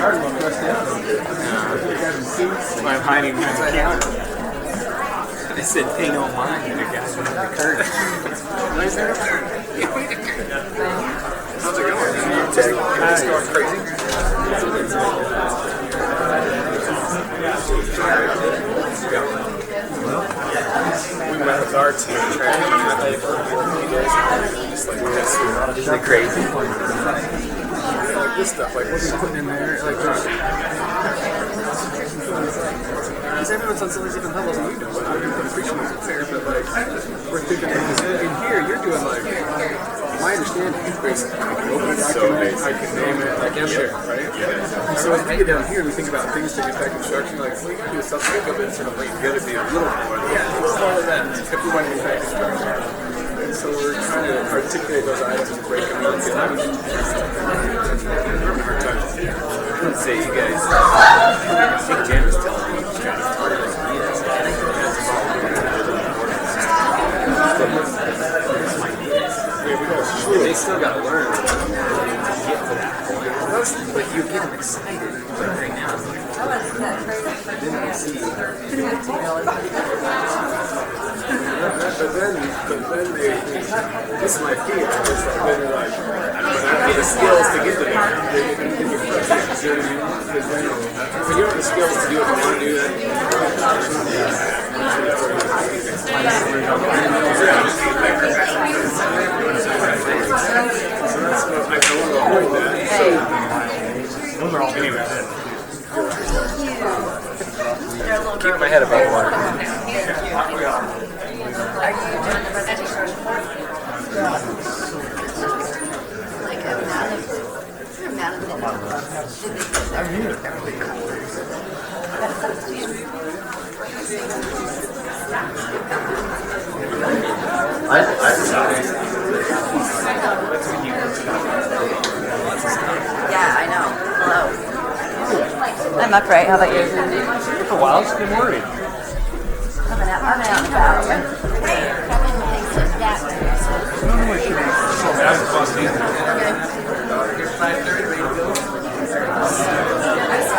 yard look rusty out. I'm hiding behind the counter. I said, pay no mind, and the guy's behind the curtain. Right there. How's it going? It's going crazy. We went with our team and tried to do for a few days. Just like this. Isn't it crazy? Like this stuff, like what are you putting in there? Like because everyone's on so many different levels and we know it. I'm appreciating it's fair, but like we're thinking in here you're doing like my understanding is basically I can open a document, I can name it, like sure, right? And so as we get down here and we think about things to impact construction, like well, you gotta do something of it sort of like you gotta be a little more it's more than that if we want to impact construction. And so we're trying to articulate those items and break them up. I'm having a hard time. Say you guys, I think Jen was telling me he's trying to start this ideas. I think that's probably they still got to learn to get to that point. But you get them excited. But right now, it's like, then they see. But then this is my fear. It's like when they're like, I don't have the skills to get to there. Because then, if you don't have the skills to do what you want to do, then I want to avoid that. Those are all anyway. Keep my head above water. Are you doing the presentation report? Like a Yeah, I know. Hello. I'm upright. How about you? For a while, it's been worried. I'm out and about. Hey, I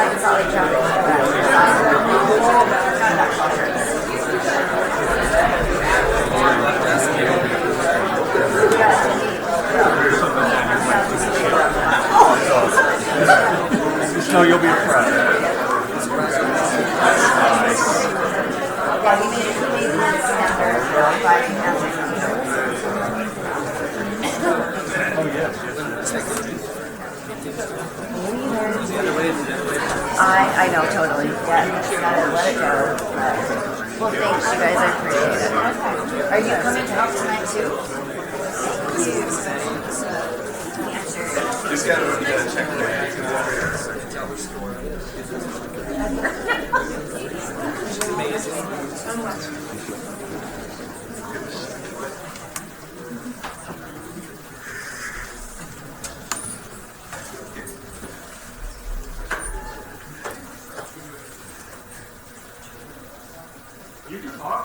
can probably No, you'll be impressed. Yeah, he made it standard. Oh, yes. I know, totally. Yeah, you gotta let it go. Well, thanks, you guys. I appreciate it. Are you coming to help tonight, too? Just gotta check the bag. Tell the story. You can talk.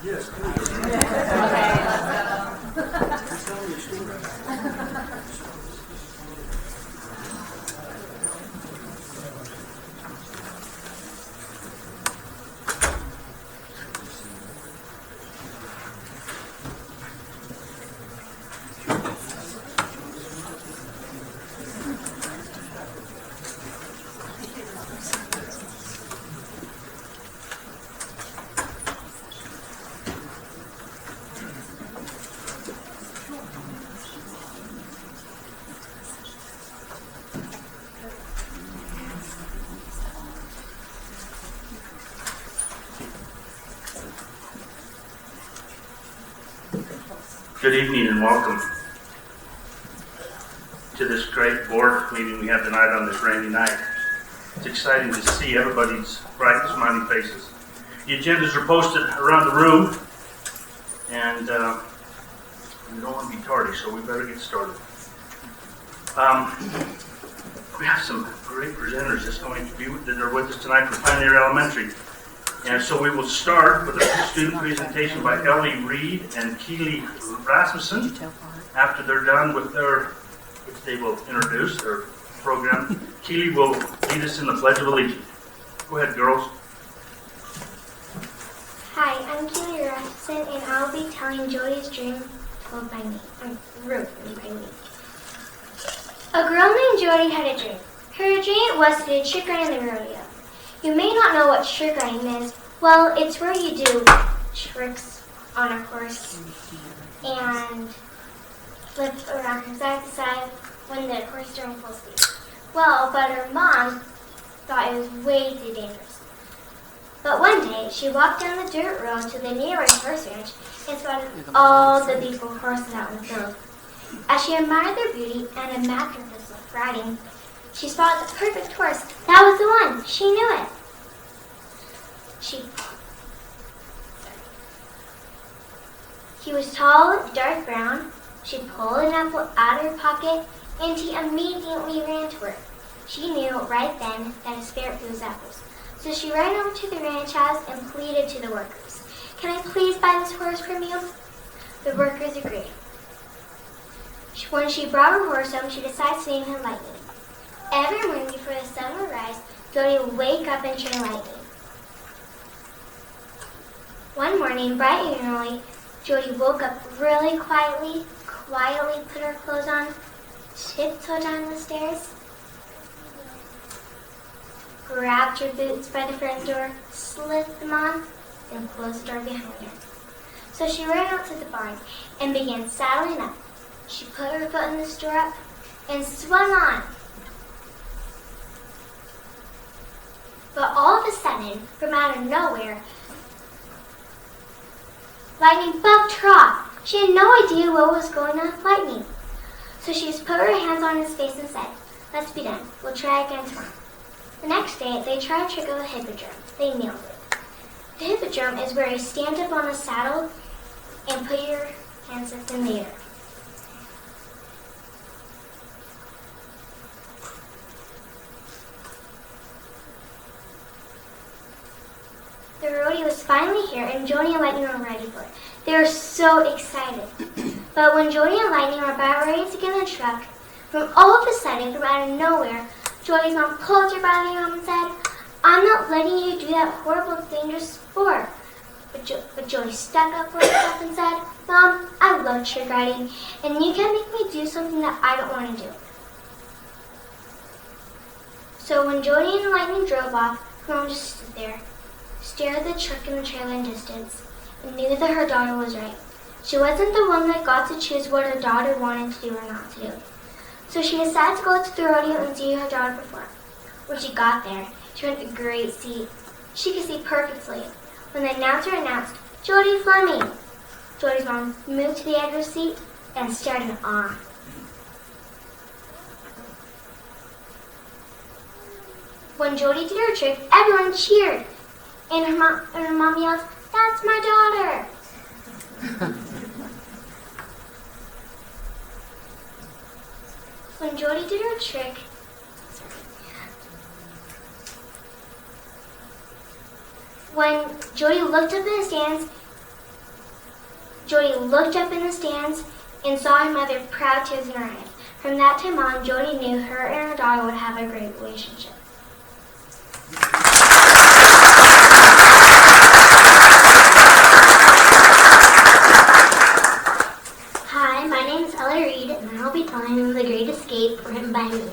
Yes, Good evening and welcome to this great board meeting we have tonight on this rainy night. It's exciting to see everybody's bright, smiling faces. The agendas are posted around the room. and we don't want to be tardy, so we better get started. We have some great presenters that's going to be that are with us tonight from Pioneer Elementary. And so we will start with a student presentation by Ellie Reed and Keely Rasmussen. After they're done with their, which they will introduce their program, Keely will lead us in the Pledge of Allegiance. Go ahead, girls. Hi, I'm Keely Rasmussen, and I'll be telling Jody's dream told by me. Wrote by me. A girl named Jody had a dream. Her dream was to do trick riding in the rodeo. You may not know what trick riding is. Well, it's where you do tricks on a horse and flip around from side to side when the horse is doing full speed. Well, but her mom thought it was way too dangerous. But one day, she walked down the dirt road to the nearby horse ranch and spotted all the beautiful horses out in the field. As she admired their beauty and a masterpiece of riding, she spotted the perfect horse. That was the one. She knew it. He was tall, dark brown. She pulled an apple out of her pocket, and he immediately ran to her. She knew right then that his favorite food was apples. So she ran over to the ranch house and pleaded to the workers. "Can I please buy this horse from you?" The workers agreed. When she brought her horse home, she decided to name him Lightning. Every morning before the sun would rise, Jody would wake up and train Lightning. One morning, bright and early, Jody woke up really quietly put her clothes on, tiptoed down the stairs, grabbed her boots by the front door, slipped them on, and closed the door behind her. So she ran out to the barn and began saddling up. She put her foot in the stirrup and swung on. But all of a sudden, from out of nowhere, Lightning bucked her off. She had no idea what was going on with Lightning. So she just put her hands on his face and said, "Let's be done. We'll try again tomorrow." The next day, they tried a trick of a hippodrome. They nailed it. The hippodrome is where you stand up on a saddle and put your hands up in the air. The rodeo was finally here, and Jody and Lightning were ready for it. They were so excited. But when Jody and Lightning were about ready to get in the truck, from all of a sudden, from out of nowhere, Jody's mom pulled her by the arm and said, "I'm not letting you do that horrible, dangerous sport." But Jody stuck up for herself and said, "Mom, I love trick riding, and you can't make me do something that I don't want to do." So when Jody and Lightning drove off, her mom just stood there, stared at the truck and the trailer in distance, and knew that her daughter was right. She wasn't the one that got to choose what her daughter wanted to do or not to do. So she decided to go to the rodeo and see her daughter perform. When she got there, she found a great seat. She could see perfectly. When the announcer announced, "Jody Fleming," Jody's mom moved to the edge of the seat and stared in awe. When Jody did her trick, everyone cheered. And her mom yelled, "That's my daughter!" When Jody did her trick, when Jody looked up in the stands and saw her mother, proud tears in her eyes. From that time on, Jody knew her and her daughter would have a great relationship. Hi, my name is Ellie Reed, and I'll be telling you The Great Escape, written by me.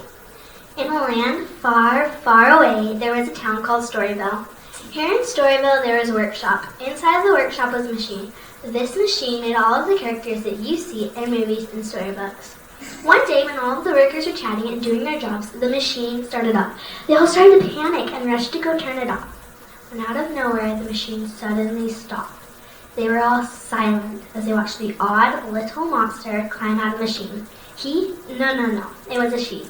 In a land far, far away, there was a town called Storyville. Here in Storyville, there was a workshop. Inside the workshop was a machine. This machine made all of the characters that you see in movies and storybooks. One day, when all of the workers were chatting and doing their jobs, the machine started up. They all started to panic and rushed to go turn it off. When out of nowhere, the machine suddenly stopped. They were all silent as they watched the odd little monster climb out of the machine. No, it was a she.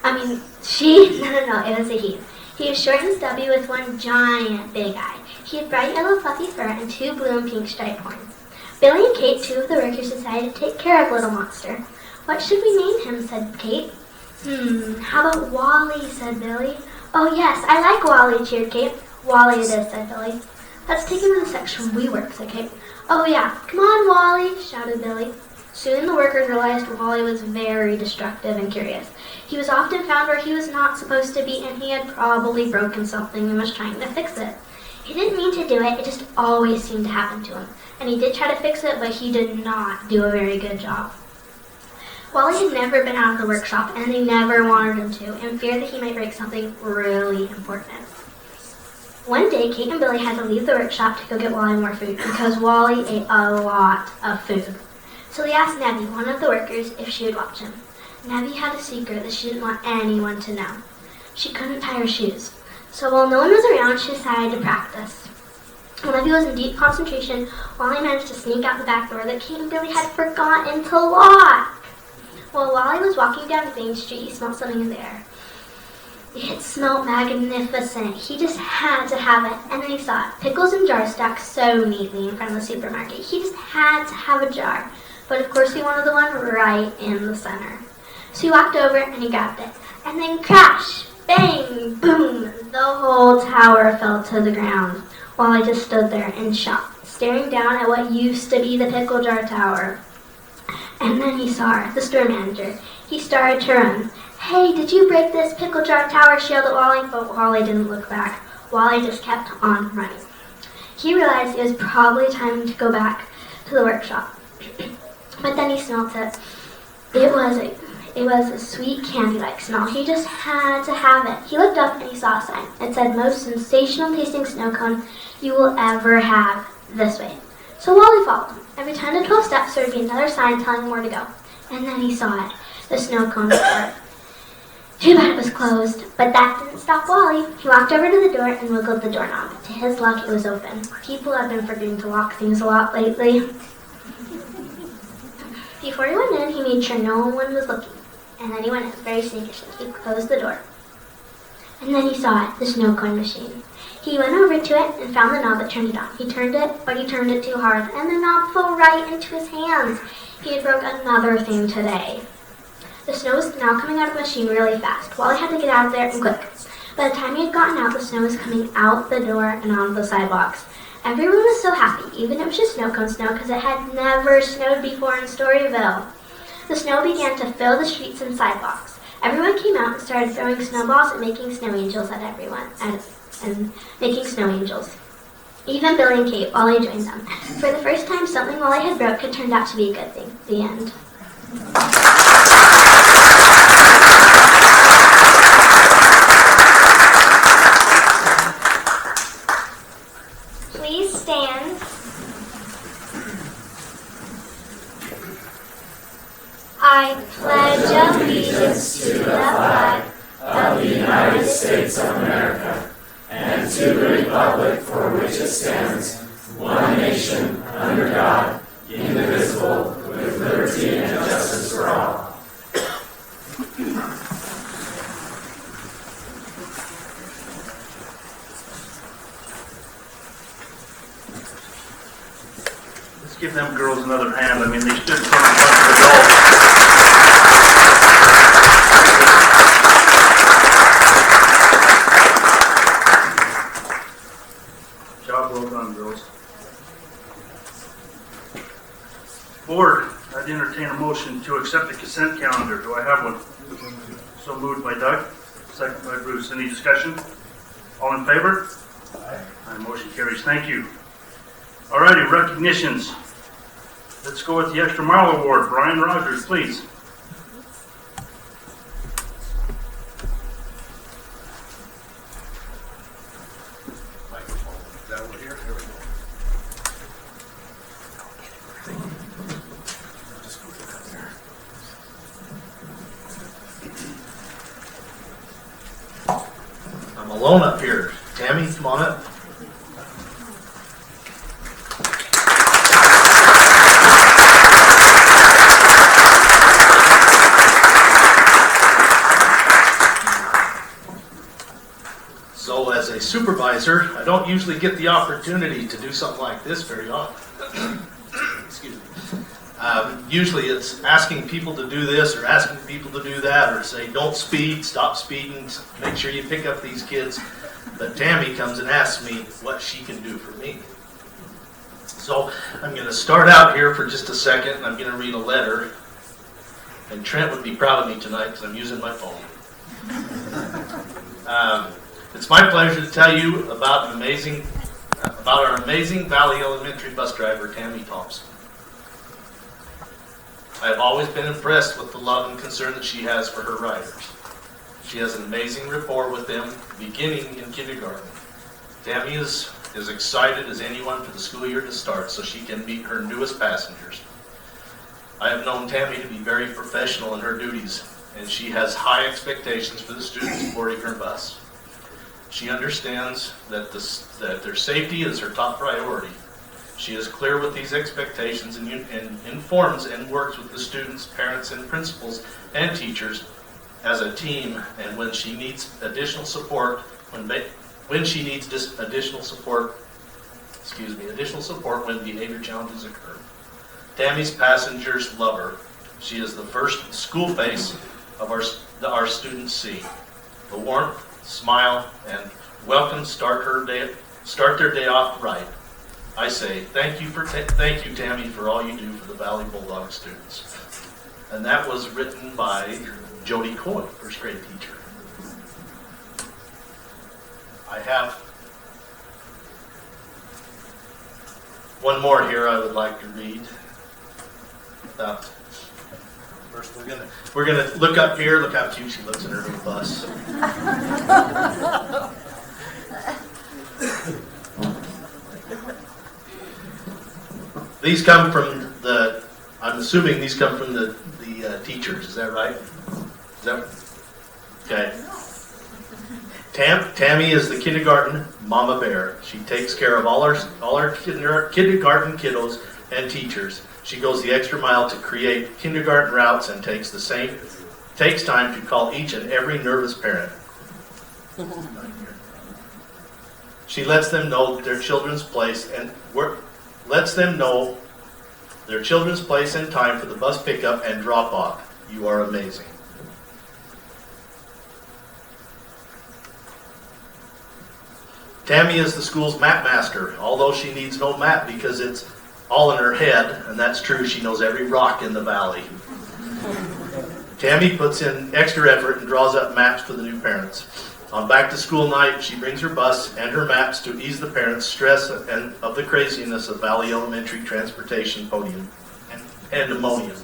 No, it was a he. He was short and stubby with one giant big eye. He had bright yellow fluffy fur and two blue and pink striped horns. Billy and Kate, two of the workers, decided to take care of Little Monster. "What should we name him?" said Kate. How about Wally?" said Billy. "Oh yes, I like Wally," cheered Kate. "Wally it is," said Billy. "Let's take him to the section we work," said Kate. "Oh yeah, come on, Wally," shouted Billy. Soon the workers realized Wally was very destructive and curious. He was often found where he was not supposed to be, and he had probably broken something and was trying to fix it. He didn't mean to do it, it just always seemed to happen to him. And he did try to fix it, but he did not do a very good job. Wally had never been out of the workshop, and they never wanted him to, in fear that he might break something really important. One day, Kate and Billy had to leave the workshop to go get Wally more food, because Wally ate a lot of food. So they asked Nebby, one of the workers, if she would watch him. Nebby had a secret that she didn't want anyone to know. She couldn't tie her shoes. So while no one was around, she decided to practice. When Nebby was in deep concentration, Wally managed to sneak out the back door that Kate and Billy had forgotten to lock. While Wally was walking down Main Street, he smelled something in the air. It smelled magnificent. He just had to have it. And then he saw it. Pickles in jars stacked so neatly in front of the supermarket. He just had to have a jar. But of course he wanted the one right in the center. So he walked over and he grabbed it. And then crash, bang, boom, the whole tower fell to the ground. Wally just stood there in shock, staring down at what used to be the pickle jar tower. And then he saw her, the store manager. He started to run. "Hey, did you break this pickle jar tower?" she yelled at Wally, but Wally didn't look back. Wally just kept on running. He realized it was probably time to go back to the workshop. But then he smelled it. It was a sweet candy-like smell. He just had to have it. He looked up and he saw a sign. It said, "Most sensational tasting snow cone you will ever have, this way." So Wally followed him. Every 10 to 12 steps there would be another sign telling him where to go. And then he saw it, the snow cone store. Too bad it was closed, but that didn't stop Wally. He walked over to the door and wiggled the doorknob. To his luck, it was open. People have been forgetting to lock things a lot lately. Before he went in, he made sure no one was looking. And then he went in very sneakishly. He closed the door. And then he saw it, the snow cone machine. He went over to it and found the knob that turned it on. He turned it, but he turned it too hard, and the knob fell right into his hands. He had broke another thing today. The snow was now coming out of the machine really fast. Wally had to get out of there and quick. By the time he had gotten out, the snow was coming out the door and onto the sidewalks. Everyone was so happy, even if it was just snow cone snow, because it had never snowed before in Storyville. The snow began to fill the streets and sidewalks. Everyone came out and started throwing snowballs and making snow angels at everyone, and making snow angels. Even Billy and Kate, Wally joined them. For the first time, something Wally had broke had turned out to be a good thing. The end. Please stand. I pledge allegiance to the flag of the United States of America and to the republic for which it stands, one nation, under God, indivisible, with liberty and justice for all. Let's give them girls another hand. I mean, they stood in front of a bunch of adults. Job well done, girls. Board, I'd entertain a motion to accept the consent calendar. Do I have one? So moved by Doug, second by Bruce. Any discussion? All in favor? Aye. Motion carries. Thank you. Alrighty, recognitions. Let's go with the Extra Mile Award. Brian Rogers, please. I'm alone up here. Tammy, come on up. So as a supervisor, I don't usually get the opportunity to do something like this very often. excuse me. Usually it's asking people to do this or asking people to do that or say, don't speed, stop speeding, make sure you pick up these kids. But Tammy comes and asks me what she can do for me. So I'm going to start out here for just a second, and I'm going to read a letter. And Trent would be proud of me tonight because I'm using my phone. It's my pleasure to tell you about our amazing Valley Elementary bus driver, Tammy Thompson. I have always been impressed with the love and concern that she has for her riders. She has an amazing rapport with them, beginning in kindergarten. Tammy is as excited as anyone for the school year to start so she can meet her newest passengers. I have known Tammy to be very professional in her duties, and she has high expectations for the students boarding her bus. She understands that their safety is her top priority. She is clear with these expectations and informs and works with the students, parents, and principals and teachers as a team. And when she needs additional support, when behavior challenges occur. Tammy's passengers love her. She is the first school face of our students see. The warmth, smile, and welcome start their day off right. I say thank you, Tammy, for all you do for the Valley Bulldog students. And that was written by Jody Coy, first grade teacher. I have one more here I would like to read. First, we're gonna look up here. Look how cute she looks in her little bus. These come from the. I'm assuming these come from the teachers. Is that right? Is that okay? Tammy is the kindergarten mama bear. She takes care of all our kindergarten kiddos and teachers. She goes the extra mile to create kindergarten routes and takes time to call each and every nervous parent. She lets them know their children's place and time for the bus pickup and drop off. You are amazing. Tammy is the school's map master, although she needs no map because it's all in her head, and that's true. She knows every rock in the valley. Tammy puts in extra effort and draws up maps for the new parents. On back to school night, she brings her bus and her maps to ease the parents' stress and of the craziness of Valley Elementary transportation podium and pandemonium.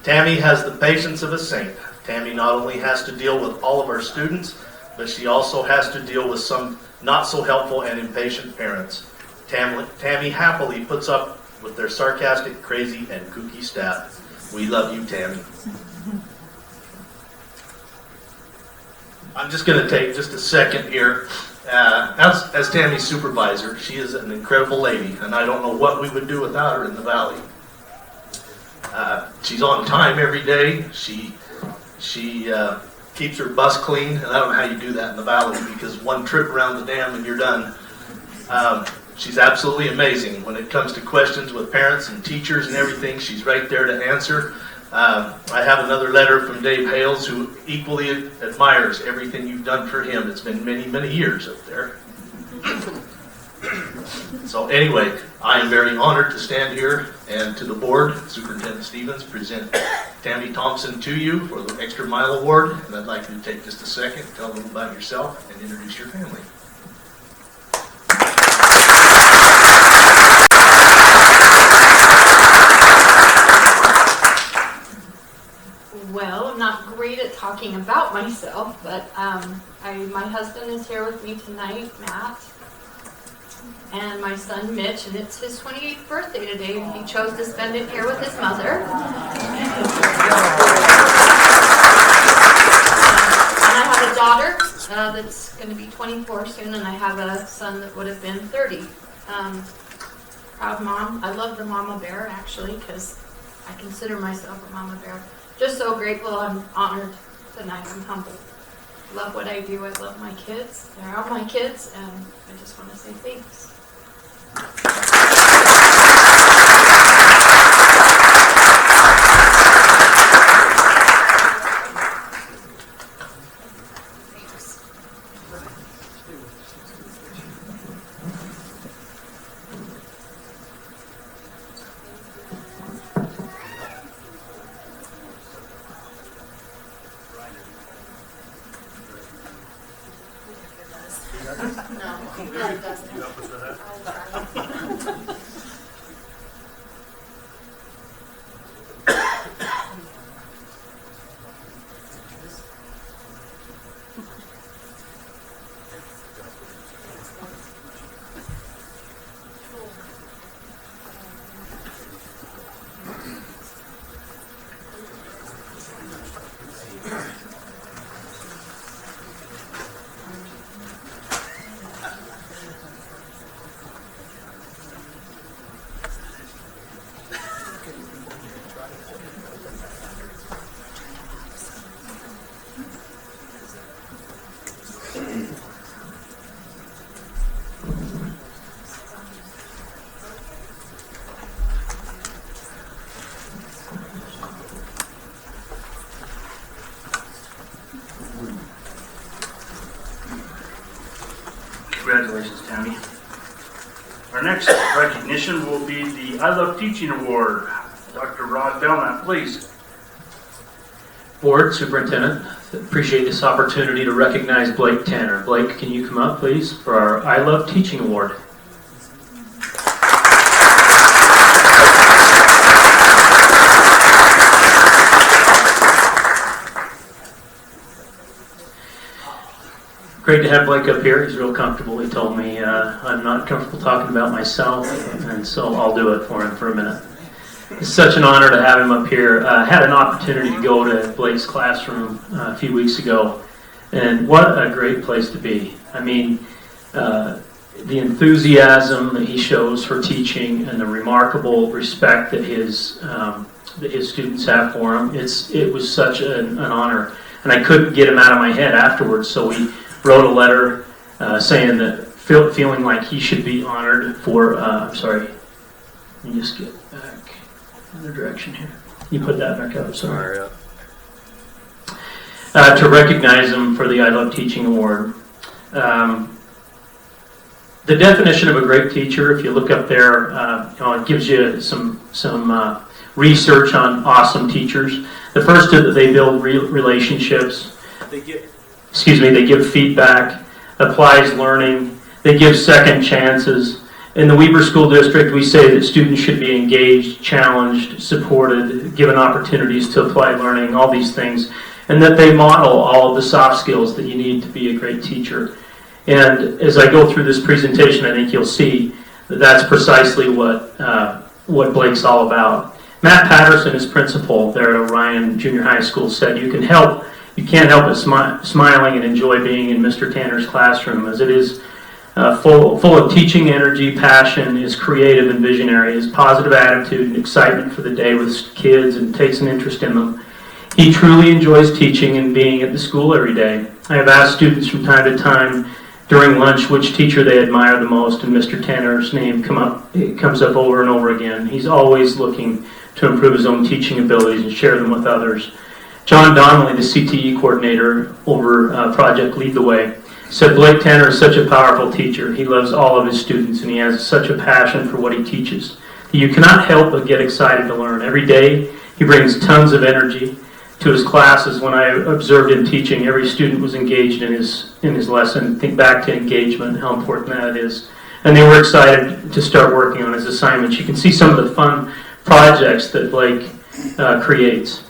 Tammy has the patience of a saint. Tammy not only has to deal with all of our students, but she also has to deal with some not so helpful and impatient parents. Tammy happily puts up with their sarcastic, crazy, and kooky staff. We love you, Tammy. I'm just going to take just a second here. As Tammy's supervisor, she is an incredible lady, and I don't know what we would do without her in the valley. She's on time every day. She keeps her bus clean, and I don't know how you do that in the valley because one trip around the dam and you're done. She's absolutely amazing when it comes to questions with parents and teachers and everything. She's right there to answer. I have another letter from Dave Hales, who equally admires everything you've done for him. It's been many, many years up there. So anyway, I am very honored to stand here and to the board, Superintendent Stevens, present Tammy Thompson to you for the Extra Mile Award. And I'd like you to take just a second, tell them about yourself, and introduce your family. Well, I'm not great at talking about myself, but my husband is here with me tonight, Matt, and my son Mitch, and it's his 28th birthday today, and he chose to spend it here with his mother. And I have a daughter that's going to be 24 soon, and I have a son that would have been 30. Proud mom. I love the mama bear, actually, because I consider myself a mama bear. Just so grateful. I'm honored tonight. I'm humbled. love what I do. I love my kids. They are my kids, and I just want to say thanks. Congratulations, Tammy. Our next recognition will be the I Love Teaching Award. Dr. Rod Belknap, please. Board, Superintendent, appreciate this opportunity to recognize Blake Tanner. Blake, can you come up, please, for our I Love Teaching Award? Great to have Blake up here. He's real comfortable. He told me I'm not comfortable talking about myself, and so I'll do it for him for a minute. It's such an honor to have him up here. I had an opportunity to go to Blake's classroom a few weeks ago, and what a great place to be. I mean, the enthusiasm that he shows for teaching and the remarkable respect that his students have for him, it was such an honor. And I couldn't get him out of my head afterwards, so we wrote a letter saying that feeling like he should be honored for, I'm sorry, let me just get back in the direction here. You put that back up, sorry. To recognize him for the I Love Teaching Award. The definition of a great teacher, if you look up there, it gives you some research on awesome teachers. The first is that they build relationships. They give feedback, applies learning. They give second chances. In the Weber School District, we say that students should be engaged, challenged, supported, given opportunities to apply learning, all these things, and that they model all of the soft skills that you need to be a great teacher. And as I go through this presentation, I think you'll see that that's precisely what Blake's all about. Matt Patterson, his principal there at Orion Junior High School, said you can't help but smiling and enjoy being in Mr. Tanner's classroom, as it is full of teaching energy, passion, is creative and visionary, his positive attitude and excitement for the day with kids, and takes an interest in them. He truly enjoys teaching and being at the school every day. I have asked students from time to time during lunch which teacher they admire the most, and Mr. Tanner's name comes up over and over again. He's always looking to improve his own teaching abilities and share them with others. John Donnelly, the CTE coordinator over Project Lead the Way, said Blake Tanner is such a powerful teacher. He loves all of his students, and he has such a passion for what he teaches. You cannot help but get excited to learn. Every day, he brings tons of energy to his classes. When I observed him teaching, every student was engaged in his lesson. Think back to engagement, how important that is. And they were excited to start working on his assignments. You can see some of the fun projects that Blake creates.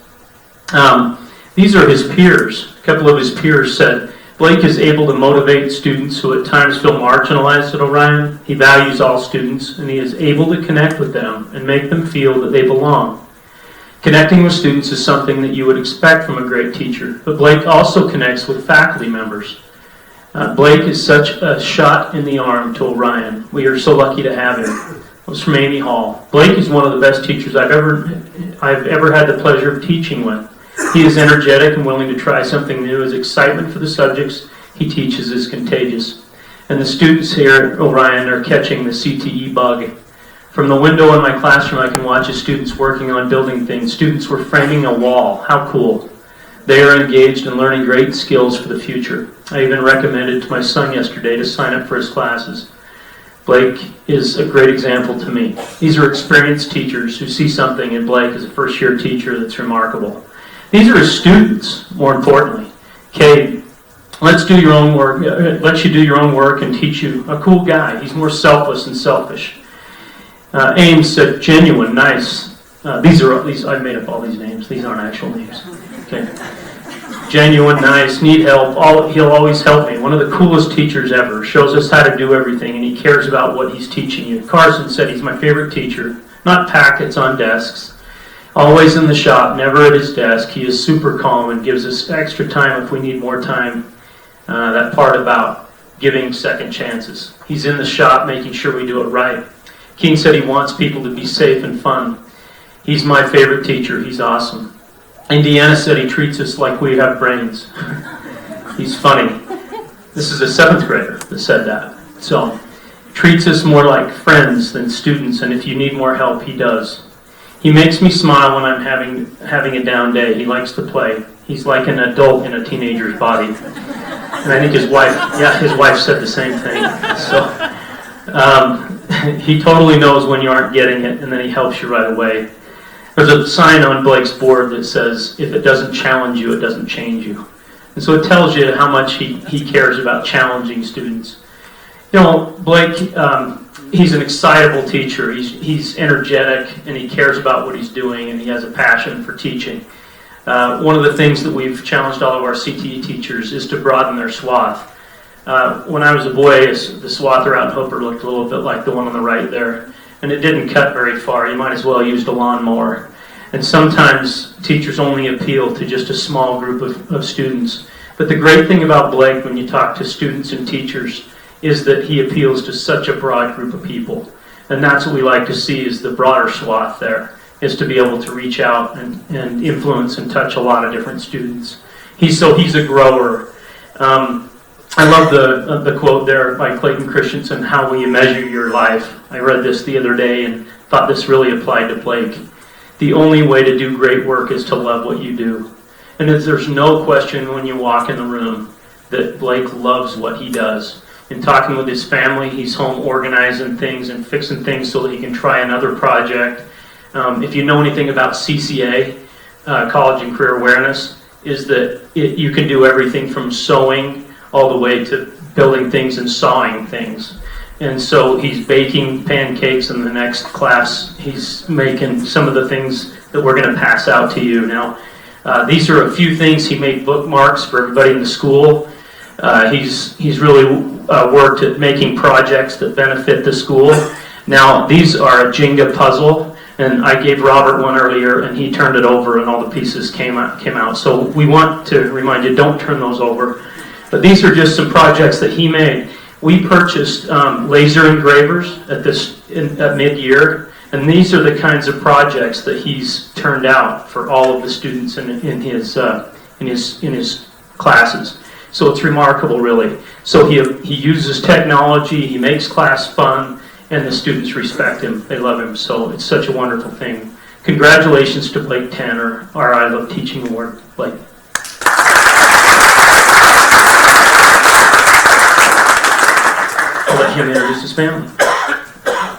These are his peers. A couple of his peers said, Blake is able to motivate students who at times feel marginalized at Orion. He values all students, and he is able to connect with them and make them feel that they belong. Connecting with students is something that you would expect from a great teacher, but Blake also connects with faculty members. Blake is such a shot in the arm to Orion. We are so lucky to have him. It was from Amy Hall. Blake is one of the best teachers I've ever had the pleasure of teaching with. He is energetic and willing to try something new. His excitement for the subjects he teaches is contagious. And the students here at Orion are catching the CTE bug. From the window in my classroom, I can watch the students working on building things. Students were framing a wall. How cool. They are engaged in learning great skills for the future. I even recommended to my son yesterday to sign up for his classes. Blake is a great example to me. These are experienced teachers who see something in Blake as a first-year teacher that's remarkable. These are his students, more importantly. Cade, let's do your own work. Let you do your own work and teach you. A cool guy. He's more selfless than selfish. Ames said, genuine, nice. These I made up all these names. These aren't actual names. Okay. Genuine, nice, need help. He'll always help me. One of the coolest teachers ever. Shows us how to do everything, and he cares about what he's teaching you. Carson said he's my favorite teacher. Not packets on desks. Always in the shop, never at his desk. He is super calm and gives us extra time if we need more time. That part about giving second chances. He's in the shop making sure we do it right. King said he wants people to be safe and fun. He's my favorite teacher. He's awesome. Indiana said he treats us like we have brains. He's funny. This is a 7th grader that said that. So, treats us more like friends than students, and if you need more help, he does. He makes me smile when I'm having a down day. He likes to play. He's like an adult in a teenager's body. And I think his wife said the same thing. So, he totally knows when you aren't getting it, and then he helps you right away. There's a sign on Blake's board that says, if it doesn't challenge you, it doesn't change you. And so it tells you how much he cares about challenging students. You know, Blake, he's an excitable teacher. He's energetic, and he cares about what he's doing, and he has a passion for teaching. One of the things that we've challenged all of our CTE teachers is to broaden their swath. When I was a boy, the swath around Hooper looked a little bit like the one on the right there. And it didn't cut very far. You might as well have used a lawnmower. And sometimes teachers only appeal to just a small group of students. But the great thing about Blake when you talk to students and teachers is that he appeals to such a broad group of people. And that's what we like to see is the broader swath there, is to be able to reach out and influence and touch a lot of different students. He's a grower. I love the quote there by Clayton Christensen, how will you measure your life? I read this the other day and thought this really applied to Blake. The only way to do great work is to love what you do. And there's no question when you walk in the room that Blake loves what he does. In talking with his family, he's home organizing things and fixing things so that he can try another project. If you know anything about CCA, College and Career Awareness, is that you can do everything from sewing all the way to building things and sawing things. And so he's baking pancakes in the next class. He's making some of the things that we're going to pass out to you. Now, these are a few things. He made bookmarks for everybody in the school. He's really worked at making projects that benefit the school. Now, these are a Jenga puzzle, and I gave Robert one earlier, and he turned it over, and all the pieces came out. So we want to remind you, don't turn those over. But these are just some projects that he made. We purchased laser engravers at mid-year, and these are the kinds of projects that he's turned out for all of the students in his classes. So it's remarkable, really. So he uses technology, he makes class fun, and the students respect him. They love him. So it's such a wonderful thing. Congratulations to Blake Tanner, our I Love Teaching Award. Blake. I'll let him introduce his family.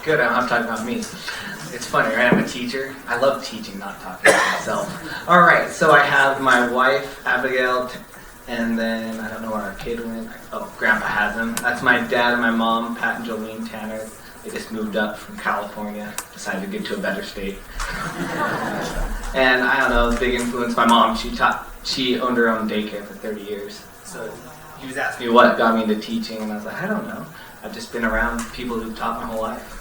Good, I don't have to talk about me. It's funny, right? I'm a teacher. I love teaching, not talking about myself. All right, so I have my wife, Abigail, and then I don't know where our kid went. Oh, Grandpa has him. That's my dad and my mom, Pat and Jolene Tanner. They just moved up from California, decided to get to a better state. And I don't know, big influence. My mom, she owned her own daycare for 30 years. So he was asking me what got me into teaching, and I was like, I don't know. I've just been around people who've taught my whole life.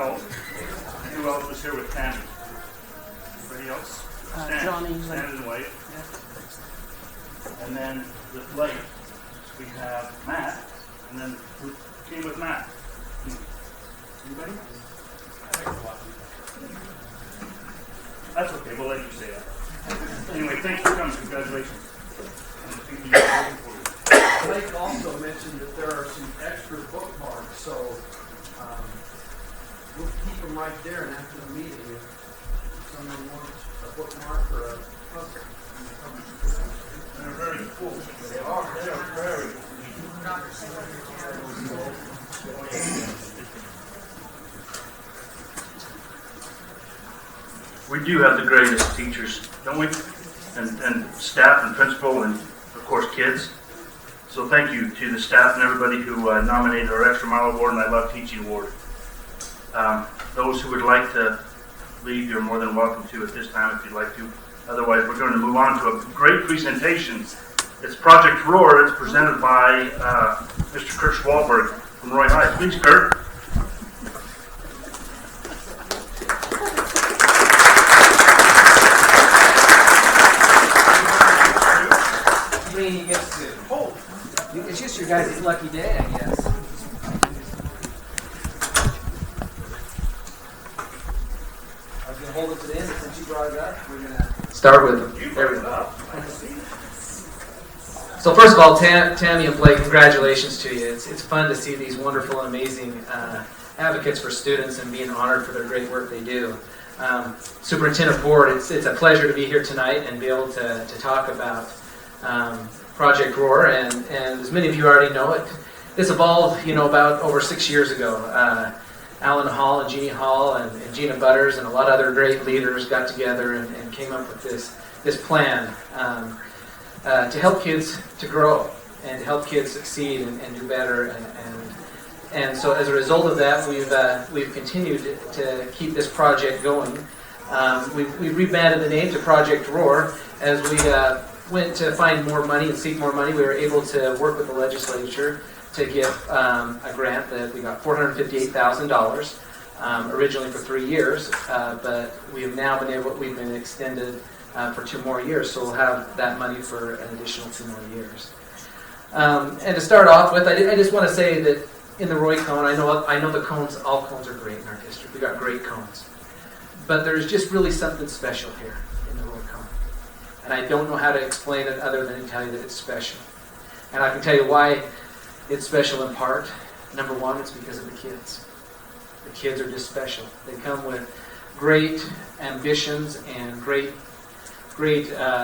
Michelle. And who else was here with Tammy? Anybody else? Johnny. Stand and wait. And then with Blake, we have Matt. And then who came with Matt? Anybody? That's okay, we'll let you say that. Anyway, thanks for coming. Congratulations. Blake also mentioned that there are some extra bookmarks, so we'll keep them right there, and after the meeting, if someone wants a bookmark or a puzzle. They're very cool. They are very cool. We do have the greatest teachers, don't we? And staff and principal and, of course, kids. So thank you to the staff and everybody who nominated our Extra Mile Award and I Love Teaching Award. Those who would like to leave, you're more than welcome to at this time if you'd like to. Otherwise, we're going to move on to a great presentation. It's Project Roar. It's presented by Mr. Kurt Schwalberg from Roy High. Please, Kurt. He gets to hold. It's just your guys' lucky day, I guess. I was going to hold it to the end, but since you brought it up, we're going to Start with them. There we go. So first of all, Tammy and Blake, congratulations to you. It's fun to see these wonderful and amazing advocates for students and being honored for their great work they do. Superintendent Ford, it's a pleasure to be here tonight and be able to talk about Project Roar, and as many of you already know, this evolved, about over 6 years ago. Alan Hall and Jeannie Hall and Gina Butters and a lot of other great leaders got together and came up with this plan to help kids to grow and to help kids succeed and do better. And so as a result of that, we've continued to keep this project going. We rebranded the name to Project Roar as we went to find more money and seek more money. We were able to work with the legislature to get a grant that we got $458,000 originally for 3 years, but we have now we've been extended for 2 more years, so we'll have that money for an additional 2 more years. And to start off with, I just want to say that in the Roy Cone, I know the cones, all cones are great in our district. We got great cones, but there's just really something special here in the Roy Cone. And I don't know how to explain it other than to tell you that it's special. And I can tell you why it's special in part. Number one, it's because of the kids. The kids are just special. They come with great ambitions and great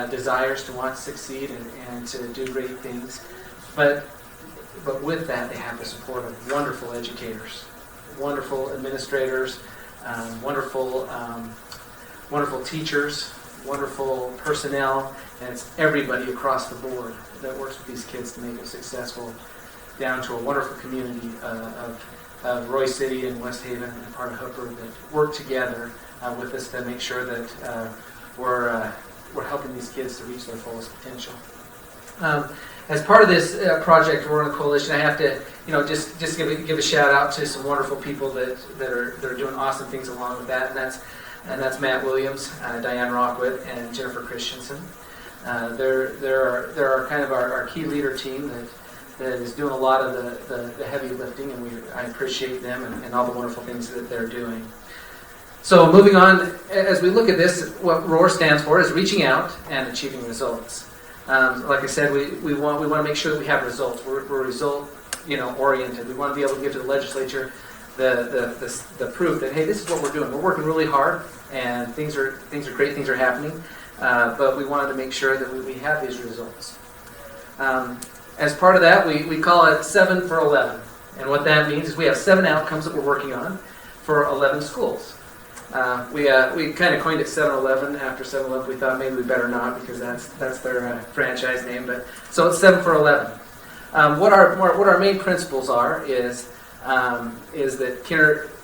desires to want to succeed and to do great things. But with that, they have the support of wonderful educators, wonderful administrators, wonderful teachers, wonderful personnel, and it's everybody across the board that works with these kids to make them successful, down to a wonderful community of Roy City and West Haven and part of Hooper that work together with us to make sure that we're helping these kids to reach their fullest potential. As part of this project, we're in a coalition. I have to, just give a shout out to some wonderful people that are doing awesome things along with that, and that's Matt Williams, Diane Rockwit, and Jennifer Christensen. They're kind of our key leader team that is doing a lot of the heavy lifting, and I appreciate them and all the wonderful things that they're doing. So moving on, as we look at this, what ROAR stands for is reaching out and achieving results. Like I said, we want to make sure that we have results. We're result oriented. We want to be able to give to the legislature the proof that, hey, this is what we're doing. We're working really hard, and things are great. Things are happening, but we wanted to make sure that we have these results. As part of that, we call it 7 for 11, and what that means is we have 7 outcomes that we're working on for 11 schools. We kind of coined it 7-Eleven after 7-Eleven. We thought maybe we better not because that's their franchise name. But so it's 7 for 11. What our main principles are is that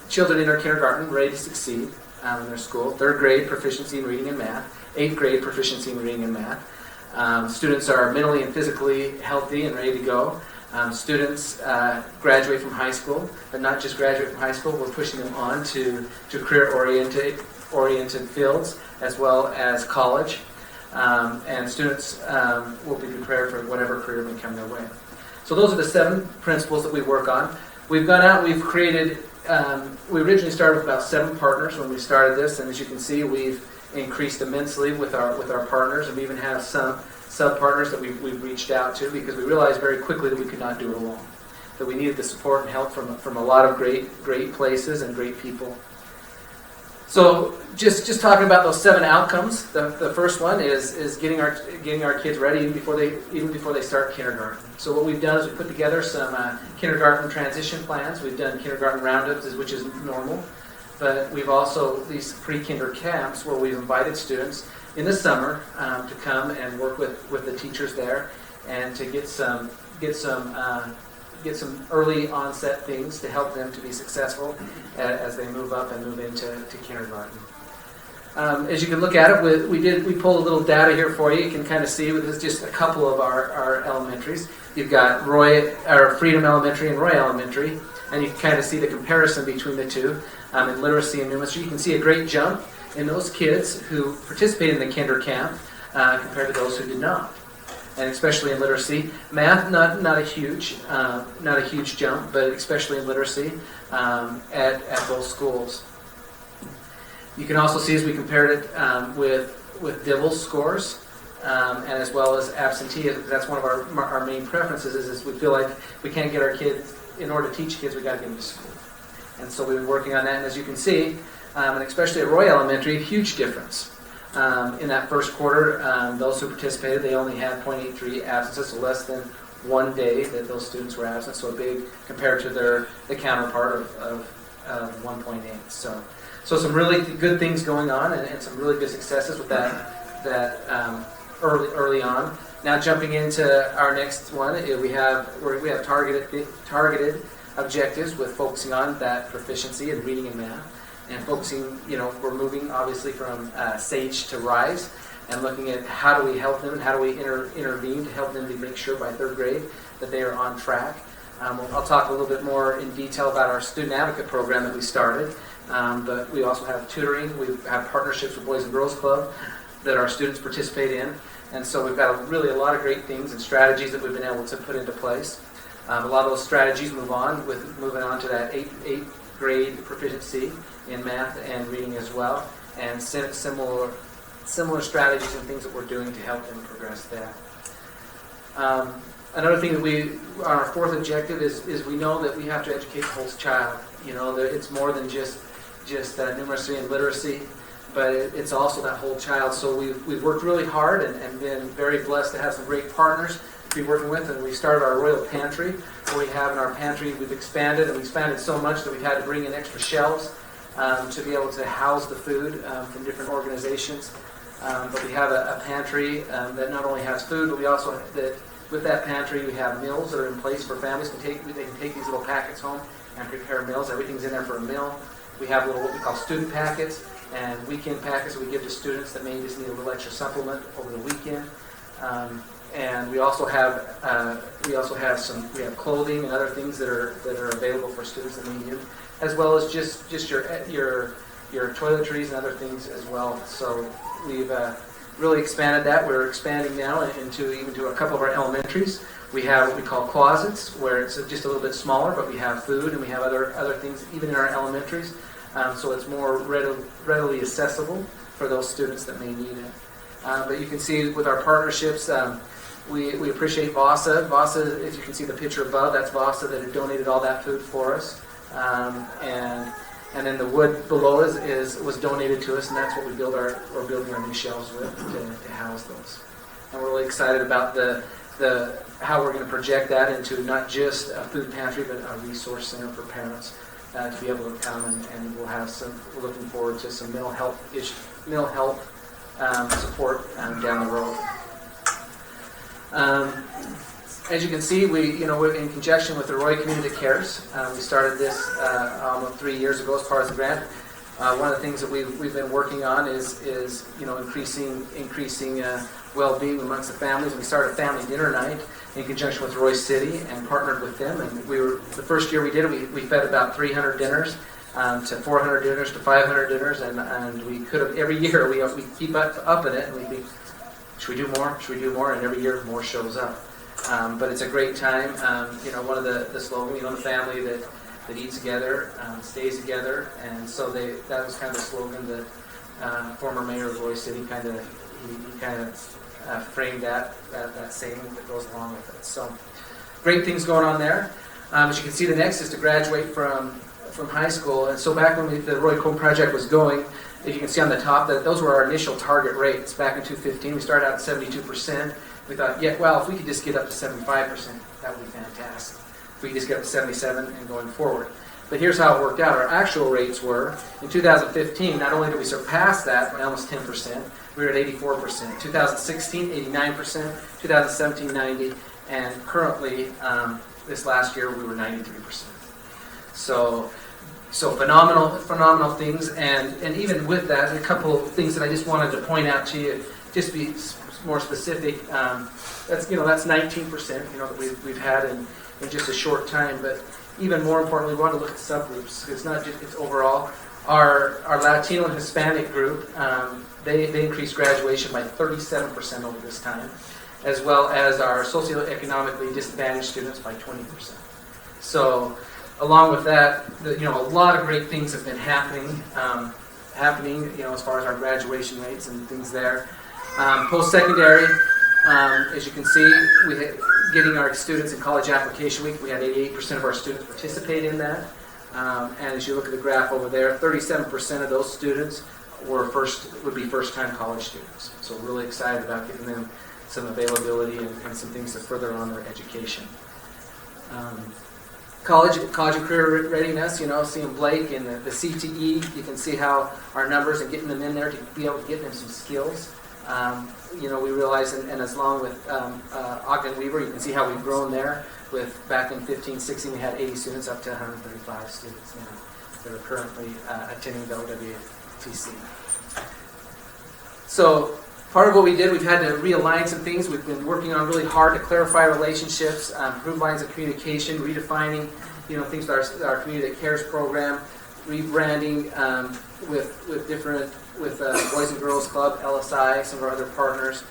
children in our kindergarten ready to succeed in their school. 3rd grade proficiency in reading and math. 8th grade proficiency in reading and math. Students are mentally and physically healthy and ready to go. Students graduate from high school, but not just graduate from high school. We're pushing them on to career-oriented fields as well as college. And students will be prepared for whatever career may come their way. So those are the 7 principles that we work on. We've gone out, we've created, we originally started with about 7 partners when we started this, and as you can see, we've increased immensely with our partners, and we even have some sub-partners that we've reached out to, because we realized very quickly that we could not do it alone, that we needed the support and help from a lot of great places and great people. So just talking about those 7 outcomes, the first one is getting our kids ready even before they start kindergarten. So what we've done is we've put together some kindergarten transition plans. We've done kindergarten roundups, which is normal, but we've also these pre-kinder camps where we've invited students in the summer to come and work with the teachers there and to get some early onset things to help them to be successful as they move up and move into kindergarten. As you can look at it, we pulled a little data here for you. You can kind of see this is just a couple of our elementaries. You've got Freedom Elementary and Roy Elementary, and you can kind of see the comparison between the two in literacy and numeracy. You can see a great jump in those kids who participated in the kinder camp compared to those who did not. And especially in literacy, math not a huge jump, but especially in literacy at both schools. You can also see as we compared it with DIVL's scores and as well as absenteeism. That's one of our main preferences. Is we feel like we can't get our kids, in order to teach kids, we got to get them to school. And so we've been working on that. And as you can see, and especially at Roy Elementary, huge difference. In that first quarter, those who participated, they only had 0.83 absences, so less than 1 day that those students were absent, so a big compared to the counterpart of 1.8. So some really good things going on and some really good successes with that early on. Now jumping into our next one, we have targeted objectives with focusing on that proficiency in reading and math. And focusing, we're moving obviously from SAGE to RISE and looking at how do we help them and how do we intervene to help them to make sure by 3rd grade that they are on track. I'll talk a little bit more in detail about our student advocate program that we started, but we also have tutoring. We have partnerships with Boys and Girls Club that our students participate in. And so we've got really a lot of great things and strategies that we've been able to put into place. A lot of those strategies moving on to that 8th grade proficiency in math and reading as well, and similar strategies and things that we're doing to help them progress that. Another thing that our 4th objective is we know that we have to educate the whole child. That it's more than just numeracy and literacy, but it's also that whole child. So we've worked really hard and been very blessed to have some great partners to be working with, and we started our Royal Pantry, where we have in our pantry, we've expanded so much that we've had to bring in extra shelves to be able to house the food from different organizations. But we have a pantry that not only has food, but we also, with that pantry, we have meals that are in place for families. They can take these little packets home and prepare meals. Everything's in there for a meal. We have what we call student packets and weekend packets that we give to students that may just need a little extra supplement over the weekend. And we also have clothing and other things that are available for students that need it, as well as just your toiletries and other things as well. So we've really expanded that. We're expanding now into a couple of our elementaries. We have what we call closets, where it's just a little bit smaller, but we have food and we have other things even in our elementaries. So it's more readily accessible for those students that may need it. But you can see with our partnerships, we appreciate VASA. VASA, as you can see the picture above, that's VASA that had donated all that food for us. And then the wood below was donated to us, and that's what we're building our new shelves with to house those. And we're really excited about how we're going to project that into not just a food pantry, but a resource center for parents to be able to come and we're looking forward to some mental health support down the road. As you can see, we're in conjunction with the Roy Community Cares. We started this almost 3 years ago as part of the grant. One of the things that we've been working on is increasing well-being amongst the families. And we started a family dinner night in conjunction with Royce City and partnered with them. And the first year we did it, we fed about 300 dinners to 400 dinners to 500 dinners, and we could have every year we keep up in it, and we think, should we do more? Should we do more? And every year more shows up. But it's a great time. One of the slogans, the family that eats together stays together, and so that was kind of the slogan that former mayor of Royce City kind of framed that saying that goes along with it. So great things going on there. As you can see, the next is to graduate from high school. And so back when the Roy Cohn Project was going, as you can see on the top, that those were our initial target rates. Back in 2015, we started out at 72%. We thought, if we could just get up to 75%, that would be fantastic. If we could just get up to 77 and going forward. But here's how it worked out. Our actual rates were, in 2015, not only did we surpass that by almost 10%, we were at 84%. 2016, 89%. 2017, 90%. And currently, this last year, we were 93%. So phenomenal things. And even with that, a couple of things that I just wanted to point out to you, just to be more specific. That's 19%, that we've had in just a short time. But even more importantly, we want to look at subgroups. It's not just it's overall. Our Latino and Hispanic group, they increased graduation by 37% over this time, as well as our socioeconomically disadvantaged students by 20%. So, along with that, a lot of great things have been happening. As far as our graduation rates and things there. Post-secondary, as you can see, getting our students in college application week, we had 88% of our students participate in that. And as you look at the graph over there, 37% of those students would be first-time college students. So we're really excited about giving them some availability and some things to further on their education. College and career readiness, seeing Blake and the CTE, you can see how our numbers and getting them in there to be able to get them some skills. We realize, and as long with Ogden Weaver, you can see how we've grown there. With back in 15, 16, we had 80 students up to 135 students now that are currently attending the OWTC. So part of what we did, we've had to realign some things. We've been working on really hard to clarify relationships, improve lines of communication, redefining, things with our Community That Cares program, rebranding with Boys and Girls Club, LSI, some of our other partners,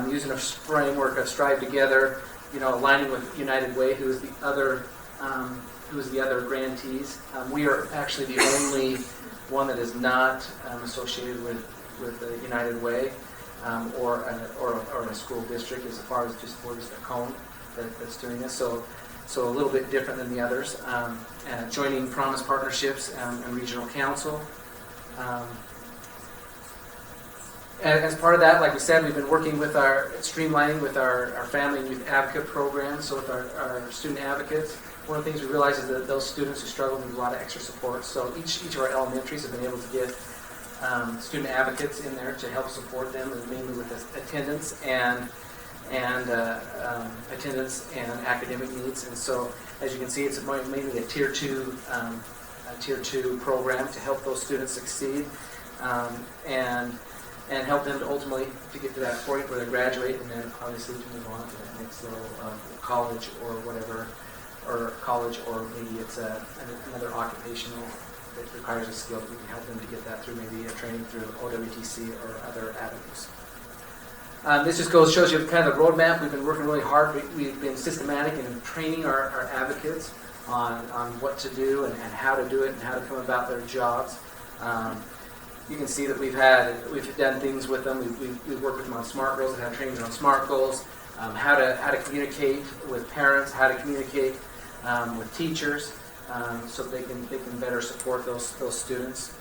using a framework of Strive Together, aligning with United Way, who is the other grantees. We are actually the only one that is not associated with the United Way. Or in a school district, as far as just Boys at Home that's doing this. So a little bit different than the others. Joining Promise Partnerships and Regional Council. As part of that, like we said, we've been working with streamlining with our family and youth advocate program. So with our student advocates, one of the things we realize is that those students who struggle need a lot of extra support. So each of our elementaries have been able to get student advocates in there to help support them, and mainly with attendance and academic needs. And so, as you can see, it's mainly a tier 2 program to help those students succeed and help them to ultimately to get to that point where they graduate, and then obviously to move on to that next level of college or whatever, or maybe it's another occupational that requires a skill that we can help them to get that through maybe a training through OWTC or other avenues. This just shows you kind of the roadmap. We've been working really hard. We've been systematic in training our advocates on what to do and how to do it and how to come about their jobs. You can see that we've done things with them. We've worked with them on SMART goals and have trainings on SMART goals, how to communicate with parents, how to communicate with teachers. So they can better support those students.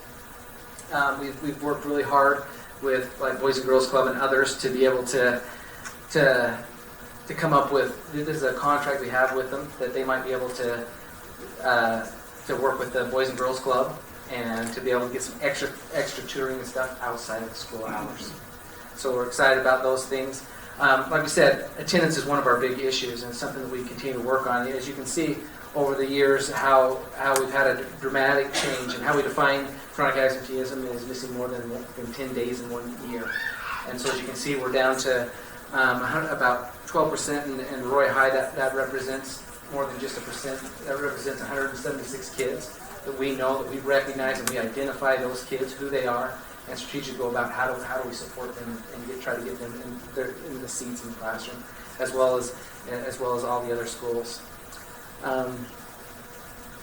We've worked really hard with like Boys and Girls Club and others to be able to come up with, this is a contract we have with them that they might be able to work with the Boys and Girls Club and to be able to get some extra tutoring and stuff outside of the school hours. So we're excited about those things. Like we said, attendance is one of our big issues and something that we continue to work on. As you can see over the years, how we've had a dramatic change and how we define chronic absenteeism is missing more than 10 days in 1 year. And so as you can see, we're down to about 12% in Roy High. That represents more than just a percent. That represents 176 kids that we know, that we recognize, and we identify those kids, who they are, and strategically go about how do we support them and try to get them in the seats in the classroom, as well as all the other schools.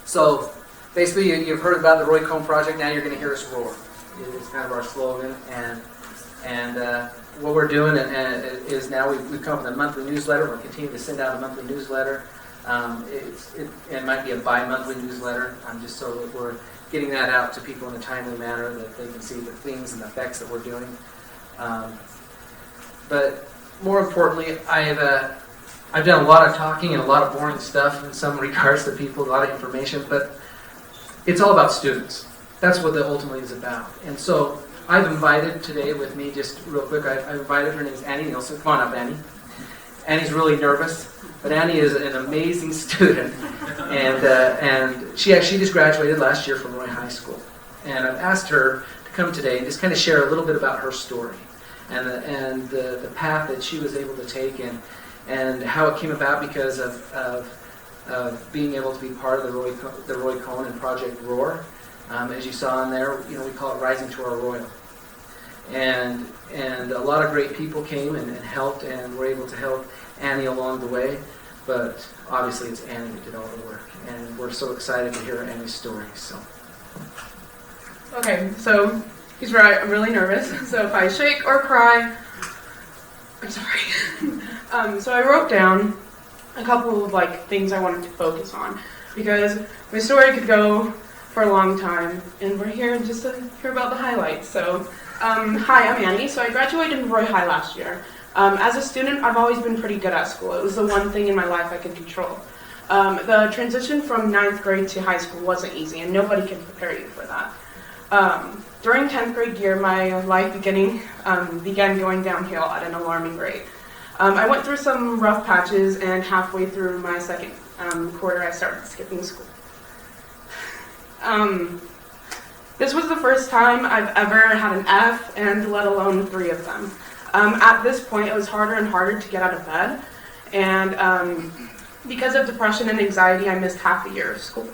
So basically, you've heard about the Roy Cohn Project. Now you're going to hear us roar. It's kind of our slogan, and what we're doing is now we've come up with a monthly newsletter. We'll continue to send out a monthly newsletter. It might be a bi-monthly newsletter, just so that we're getting that out to people in a timely manner, that they can see the things and effects that we're doing. But more importantly, I've done a lot of talking and a lot of boring stuff in some regards to people, a lot of information, but it's all about students. That's what it ultimately is about. And so I've invited today with me, just real quick, I invited, her name's Annie Nielsen. Come on up, Annie. Annie's really nervous, but Annie is an amazing student, and she just graduated last year from Roy High School. And I've asked her to come today and just kind of share a little bit about her story and the path that she was able to take and how it came about because of being able to be part of the Roy Cohn and Project Roar. As you saw in there, we call it Rising to Our Royal. And a lot of great people came and helped, and were able to help Annie along the way. But obviously, it's Annie who did all the work, and we're so excited to hear Annie's story. So, okay, so he's right. I'm really nervous. So if I shake or cry, I'm sorry. So I wrote down a couple of things I wanted to focus on, because my story could go for a long time, and we're here just to hear about the highlights. So, hi, I'm Annie. So I graduated in Roy High last year. As a student, I've always been pretty good at school. It was the one thing in my life I could control. The transition from 9th grade to high school wasn't easy, and nobody can prepare you for that. During 10th grade year, my life began going downhill at an alarming rate. I went through some rough patches, and halfway through my second quarter, I started skipping school. This was the first time I've ever had an F, and let alone 3 of them. At this point, it was harder and harder to get out of bed, and because of depression and anxiety, I missed half a year of school.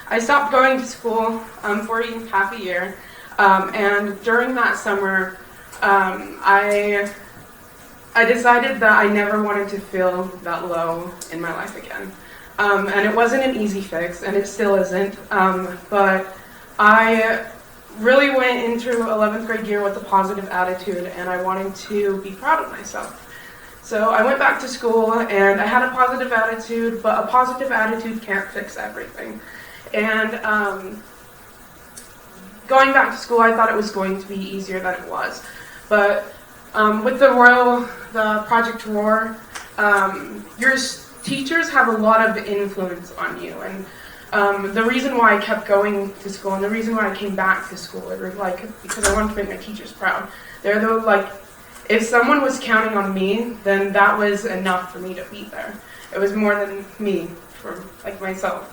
I stopped going to school for half a year, and during that summer, I decided that I never wanted to feel that low in my life again. And it wasn't an easy fix, and it still isn't, but I really went into 11th grade year with a positive attitude, and I wanted to be proud of myself. So I went back to school, and I had a positive attitude, but a positive attitude can't fix everything. And going back to school, I thought it was going to be easier than it was. But with the Project Roar, your teachers have a lot of influence on you, and the reason why I kept going to school and the reason why I came back to school, because I wanted to make my teachers proud. If someone was counting on me, then that was enough for me to be there. It was more than me, for myself.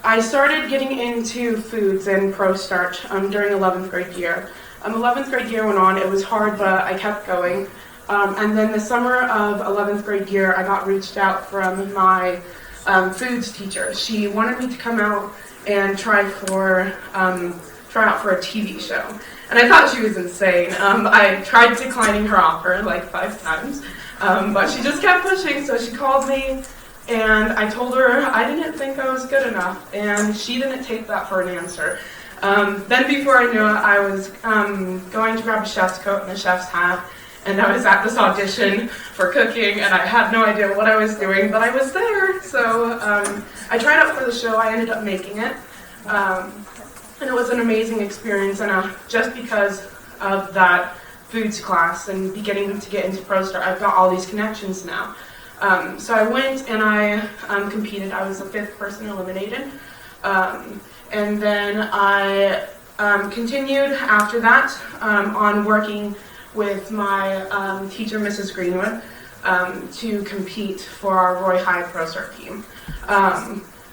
I started getting into foods and pro starch during 11th grade year. 11th grade year went on. It was hard, but I kept going. And then the summer of 11th grade year, I got reached out from my foods teacher. She wanted me to come out and try out for a TV show. And I thought she was insane. I tried declining her offer 5 times, but she just kept pushing, so she called me, and I told her I didn't think I was good enough, and she didn't take that for an answer. Then before I knew it, I was going to grab a chef's coat and a chef's hat, and I was at this audition for cooking, and I had no idea what I was doing, but I was there. So I tried out for the show. I ended up making it, and it was an amazing experience. And just because of that foods class and beginning to get into ProStar, I've got all these connections now. So I went and I competed. I was the 5th person eliminated. And then I continued after that on working with my teacher, Mrs. Greenwood, to compete for our Roy High ProStar team.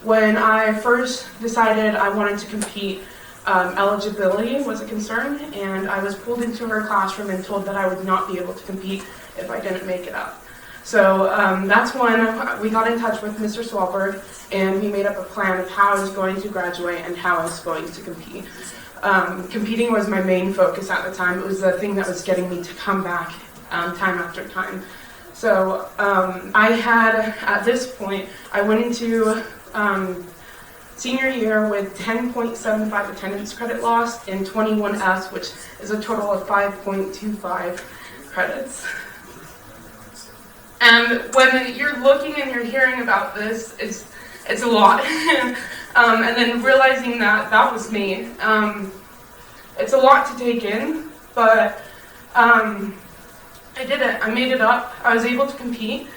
When I first decided I wanted to compete, eligibility was a concern, and I was pulled into her classroom and told that I would not be able to compete if I didn't make it up. So that's when we got in touch with Mr. Swalberg, and we made up a plan of how I was going to graduate and how I was going to compete. Competing was my main focus at the time. It was the thing that was getting me to come back time after time. So I had, at this point, I went into senior year with 10.75 attendance credit loss and 21 Fs, which is a total of 5.25 credits. And when you're looking and you're hearing about this, it's a lot. And then realizing that that was me, it's a lot to take in, but I did it. I made it up. I was able to compete.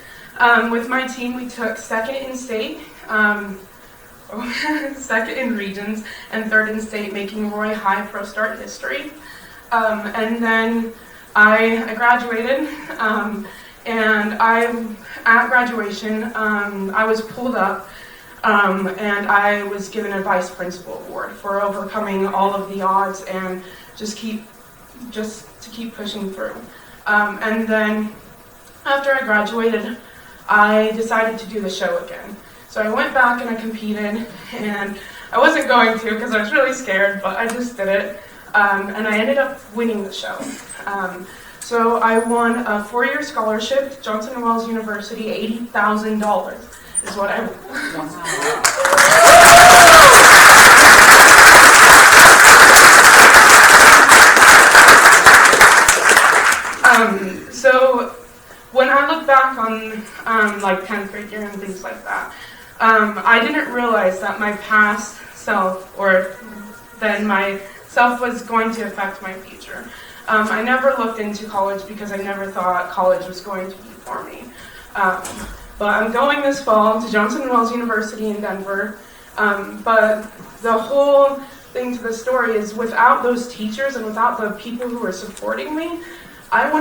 With my team, we took second in state, second in regions, and third in state, making Roy High Pro Start history. And then I graduated, and at graduation, I was pulled up, and I was given a vice principal award for overcoming all of the odds and just to keep pushing through. And then after I graduated, I decided to do the show again. So I went back and I competed, and I wasn't going to because I was really scared, but I just did it, and I ended up winning the show. So I won a 4-year scholarship to Johnson & Wales University, $80,000 is what I won. So when I look back on like 10th grade year and things like that, I didn't realize that my past self, or then my self, was going to affect my future. I never looked into college because I never thought college was going to be for me. But I'm going this fall to Johnson & Wales University in Denver. But the whole thing to the story is, without those teachers and without the people who were supporting me, I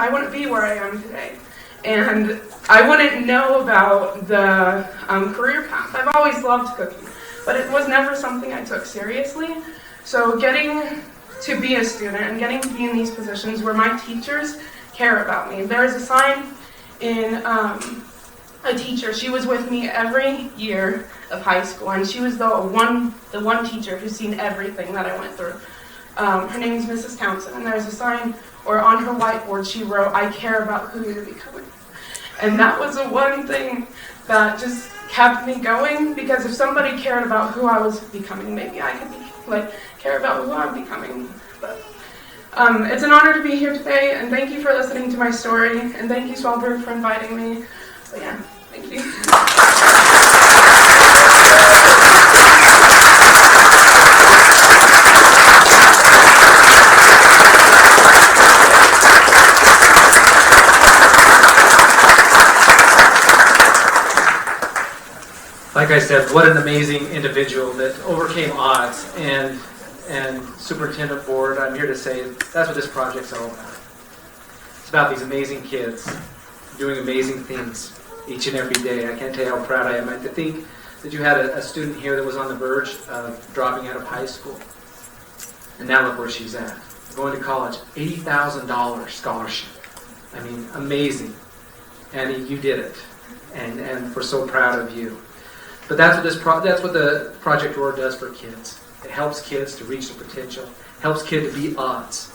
wouldn't be where I am today. And I wouldn't know about the career path. I've always loved cooking, but it was never something I took seriously. So getting to be a student and getting to be in these positions where my teachers care about me. There is a sign in a teacher. She was with me every year of high school, and she was the one teacher who's seen everything that I went through. Her name is Mrs. Townsend, and there's a sign, or on her whiteboard she wrote, "I care about who you're becoming." And that was the one thing that just kept me going, because if somebody cared about who I was becoming, maybe I could care about who I'm becoming. But it's an honor to be here today, and thank you for listening to my story, and thank you, Swalberg, for inviting me. But yeah, thank you. Like I said, what an amazing individual that overcame odds. And Superintendent Board, I'm here to say that's what this project's all about. It's about these amazing kids doing amazing things each and every day. I can't tell you how proud I am. To think that you had a student here that was on the verge of dropping out of high school. And now look where she's at. Going to college, $80,000 scholarship. I mean, amazing. Annie, you did it. And we're so proud of you. But that's what the Project Roar does for kids. It helps kids to reach their potential, helps kids to beat odds.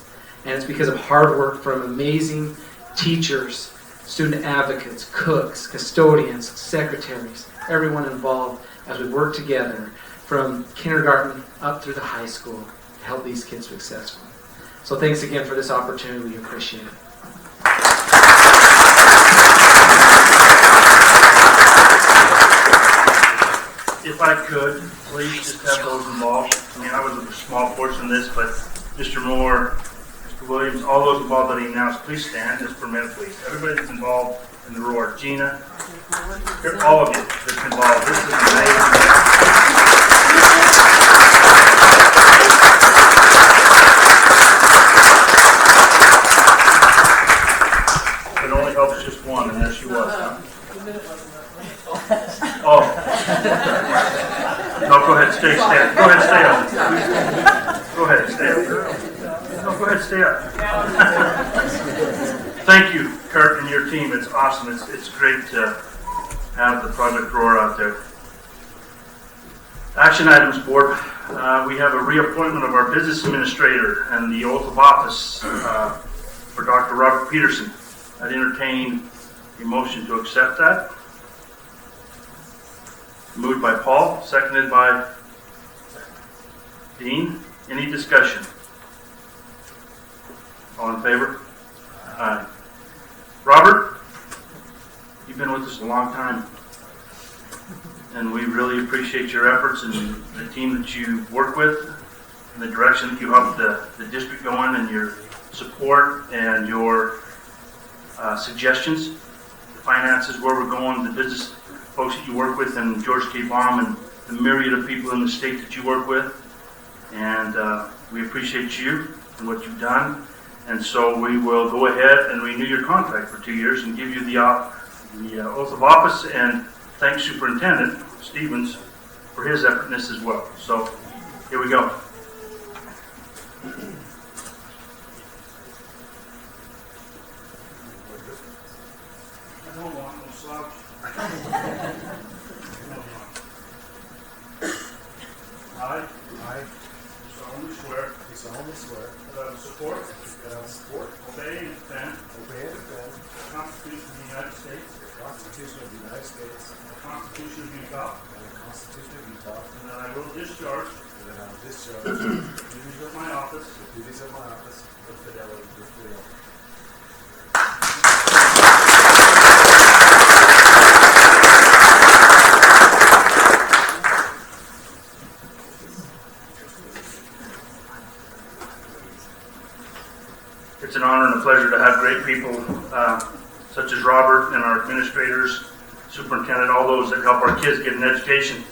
And it's because of hard work from amazing teachers, student advocates, cooks, custodians, secretaries, everyone involved as we work together from kindergarten up through the high school to help these kids be successful. So thanks again for this opportunity. We appreciate it. If I could, please just have those involved. I mean, I was a small portion of this, but Mr. Moore, Mr. Williams, all those involved that he announced, please stand just for a minute, please. Everybody that's involved in the Roar. Gina, all of you that's involved. This is amazing. It only helps just one, and there she was. Huh? Oh. No, go ahead, stay up. Go ahead, stay up. Go ahead, stay up. No, go ahead, stay up. Thank you, Kurt, and your team. It's awesome. It's great to have the Project Roar out there. Action items, board. We have a reappointment of our business administrator and the oath of office for Dr. Robert Peterson. I'd entertain a motion to accept that. Moved by Paul, seconded by Dean. Any discussion? All in favor? Aye. Robert, you've been with us a long time, and we really appreciate your efforts and the team that you work with, and the direction that you help the district go in, and your support and your suggestions, the finances, where we're going, the business folks that you work with, and George K. Baum, and the myriad of people in the state that you work with. And we appreciate you and what you've done. And so we will go ahead and renew your contract for 2 years and give you the oath of office, and thank Superintendent Stevens for his effort in this as well. So here we go. I don't want no slouch. I solemnly swear that I will support, obey, and defend the Constitution of the United States, the Constitution of Utah, and that I will discharge the duties of my office with fidelity. It's an honor and a pleasure to have great people such as Robert and our administrators, superintendent, all those that help our kids get an education.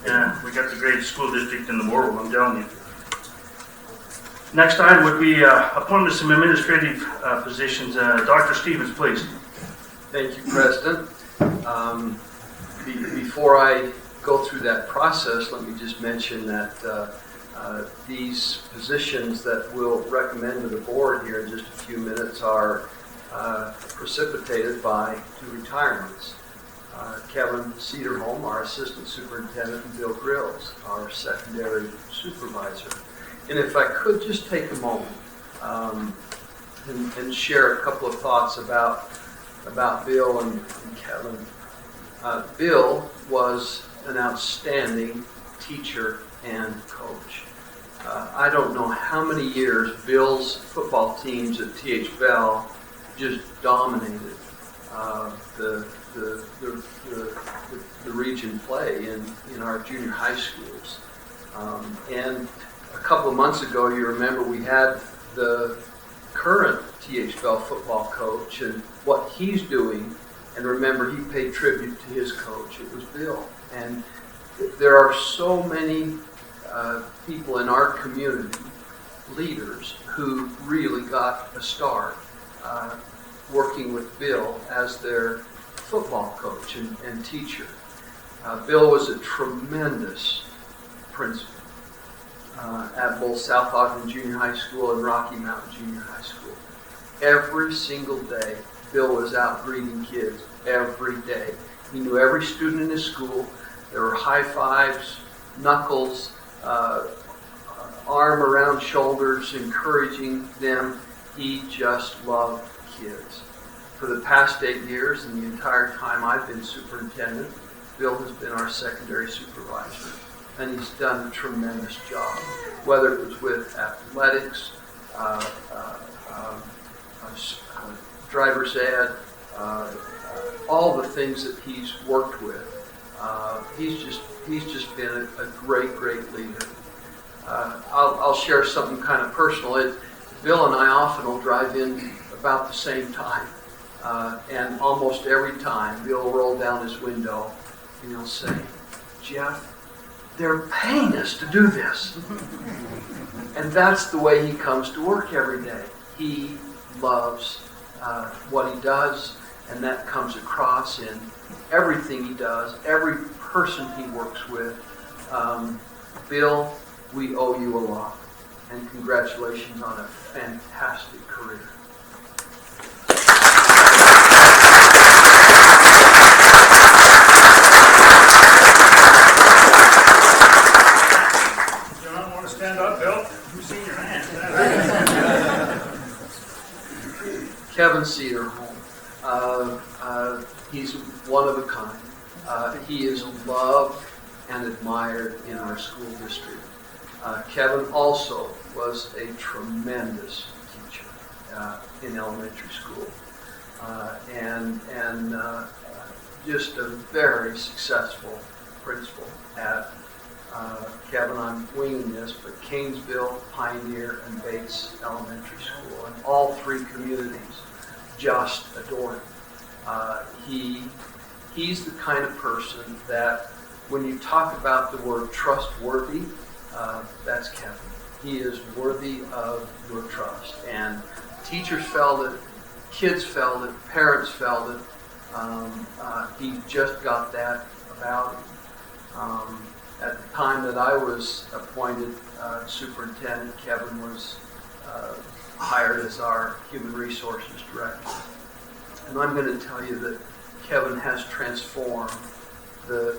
And we got the greatest school district in the world, I'm telling you. Next item would be appointment to some administrative positions. Dr. Stevens, please. Thank you, President. Before I go through that process, let me just mention that these positions that we'll recommend to the board here in just a few minutes are precipitated by 2 retirements. Kevin Cedarholm, our assistant superintendent, and Bill Grills, our secondary supervisor. And if I could just take a moment and share a couple of thoughts about Bill and Kevin. Bill was an outstanding teacher and coach. I don't know how many years Bill's football teams at T.H. Bell just dominated the region play in our junior high schools. And a couple of months ago, you remember we had the current T.H. Bell football coach and what he's doing. And remember, he paid tribute to his coach. It was Bill. And there are so many people in our community, leaders, who really got a start working with Bill as their football coach and teacher. Bill was a tremendous principal at both South Ogden Junior High School and Rocky Mountain Junior High School. Every single day, Bill was out greeting kids every day. He knew every student in his school. There were high fives, knuckles, arm around shoulders, encouraging them. He just loved kids. For the past 8 years and the entire time I've been superintendent, Bill has been our secondary supervisor, and he's done a tremendous job, whether it was with athletics, driver's ed, all the things that he's worked with. He's just been a great leader. I'll share something kind of personal. Bill and I often will drive in about the same time, and almost every time Bill will roll down his window and he'll say, "Jeff, they're paying us to do this." And that's the way he comes to work every day. He loves what he does, and that comes across in everything he does, every person he works with. Bill, we owe you a lot, and congratulations on a fantastic career. You don't want to stand up, Bill? Who's seen your hand? Kevin Cedarholm. He's one of a kind. He is loved and admired in our school district. Kevin also was a tremendous teacher in elementary school, and just a very successful principal at Kevin, I'm winging this, but Canesville, Pioneer, and Bates Elementary School, and all three communities just adore him. He's the kind of person that when you talk about the word trustworthy, that's Kevin. He is worthy of your trust. And teachers felt it, kids felt it, parents felt it. He just got that about him. At the time that I was appointed superintendent, Kevin was hired as our human resources director. And I'm going to tell you that Kevin has transformed the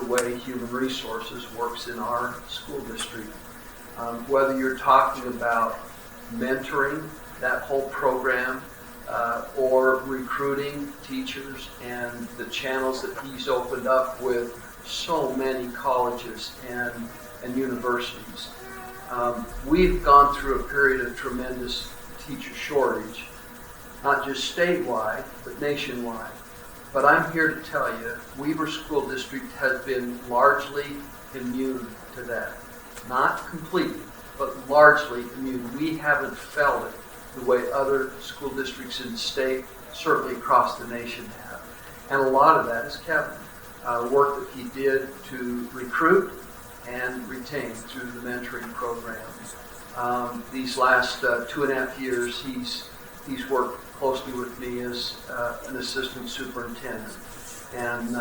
way human resources works in our school district. Whether you're talking about mentoring, that whole program, or recruiting teachers and the channels that he's opened up with so many colleges and universities. We've gone through a period of tremendous teacher shortage, not just statewide, but nationwide. But I'm here to tell you, Weber School District has been largely immune to that. Not completely, but largely immune. We haven't felt it the way other school districts in the state, certainly across the nation have. And a lot of that is Kevin. Work that he did to recruit and retain through the mentoring program. These last 2.5 years, he's worked closely with me as an assistant superintendent, and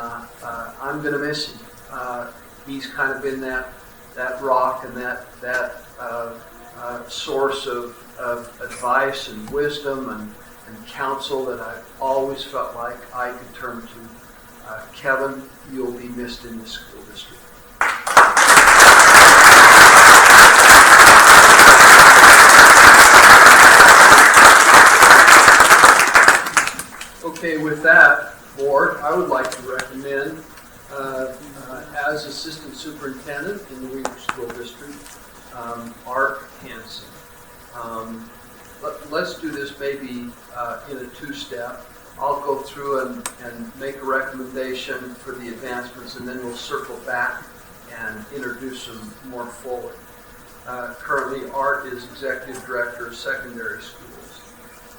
I'm going to miss him. He's kind of been that rock and that source of advice and wisdom and counsel that I've always felt like I could turn to. Kevin, you'll be missed in the school district. Okay, with that, Board, I would like to recommend as Assistant Superintendent in the Weber School District, Art Hansen. Let's do this maybe in a two-step. I'll go through and make a recommendation for the advancements, and then we'll circle back and introduce them more fully. Currently, Art is Executive Director of Secondary Schools.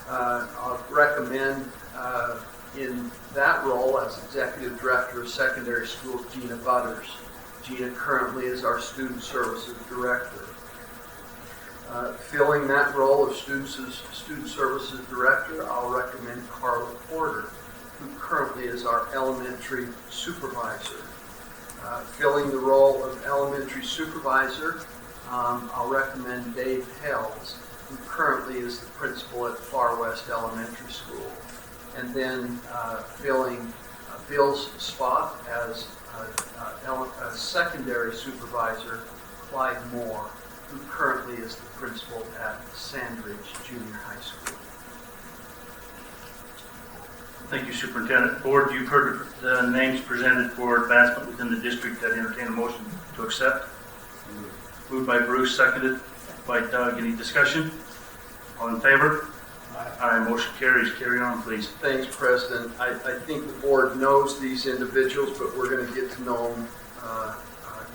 I'll recommend in that role as Executive Director of Secondary Schools, Gina Butters. Gina currently is our Student Services Director. Filling that role of Student Services Director, I'll recommend Carla Porter, who currently is our Elementary Supervisor. Filling the role of Elementary Supervisor, I'll recommend Dave Hells, who currently is the principal at Far West Elementary School. And then filling Bill's spot as a secondary supervisor, Clyde Moore, who currently is the principal at Sandridge Junior High School. Thank you, Superintendent. Board, you've heard the names presented for advancement within the district. That entertain a motion to accept. Moved by Bruce, seconded by Doug. Any discussion? All in favor? Aye. Motion carries. Carry on, please. Thanks, President. I think the board knows these individuals, but we're going to get to know them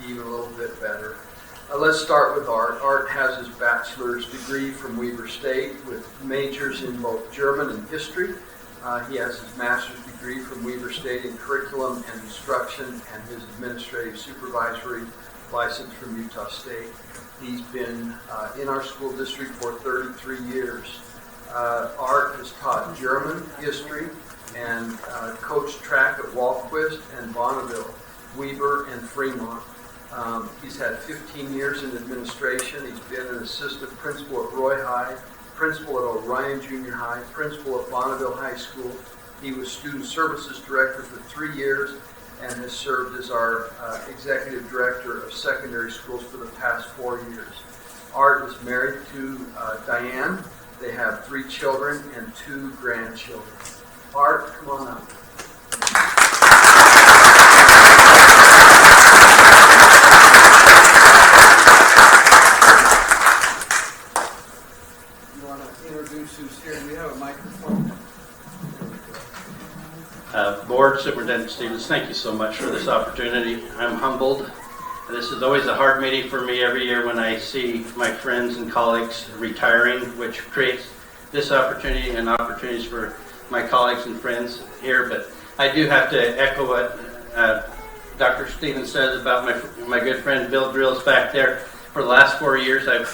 even a little bit better. Let's start with Art. Art has his bachelor's degree from Weber State with majors in both German and history. He has his master's degree from Weber State in curriculum and instruction and his administrative supervisory license from Utah State. He's been in our school district for 33 years. Art has taught German, history, and coached track at Walquist and Bonneville, Weber, and Fremont. He's had 15 years in administration. He's been an assistant principal at Roy High, principal at Orion Junior High, principal at Bonneville High School. He was student services director for 3 years and has served as our executive director of secondary schools for the past 4 years. Art is married to Diane. They have 3 children and 2 grandchildren. Art, come on up. You want to introduce who's here? Do we have a microphone? Board, Superintendent Stevens, thank you so much for this opportunity. I'm humbled. This is always a hard meeting for me every year when I see my friends and colleagues retiring, which creates this opportunity and opportunities for my colleagues and friends here. But I do have to echo what Dr. Stevens says about my good friend Bill Drills back there. For the last 4 years, I've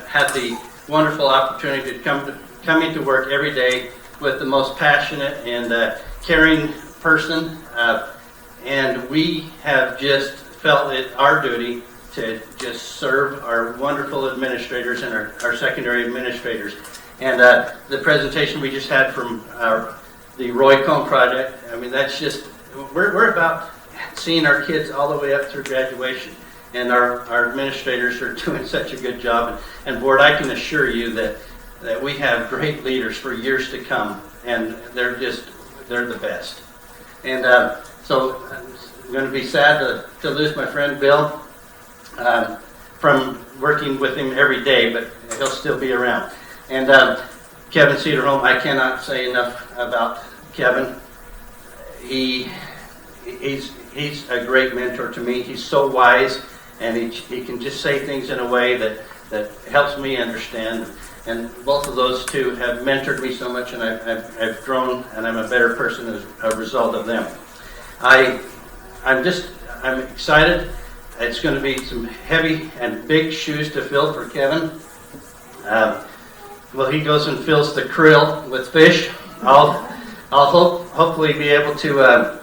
had the wonderful opportunity to come into work every day with the most passionate and caring person, and we have just felt it our duty to just serve our wonderful administrators and our secondary administrators. And the presentation we just had from the Roy Cohn project, I mean, that's just, we're about seeing our kids all the way up through graduation, and our administrators are doing such a good job. And board, I can assure you that we have great leaders for years to come, and they're the best. And so I'm going to be sad to lose my friend Bill from working with him every day, but he'll still be around. And Kevin Cedarholm, I cannot say enough about Kevin. He's a great mentor to me. He's so wise, and he can just say things in a way that helps me understand. And both of those two have mentored me so much, and I've grown, and I'm a better person as a result of them. I'm excited. It's going to be some heavy and big shoes to fill for Kevin. Well, he goes and fills the krill with fish. I'll hopefully be able to,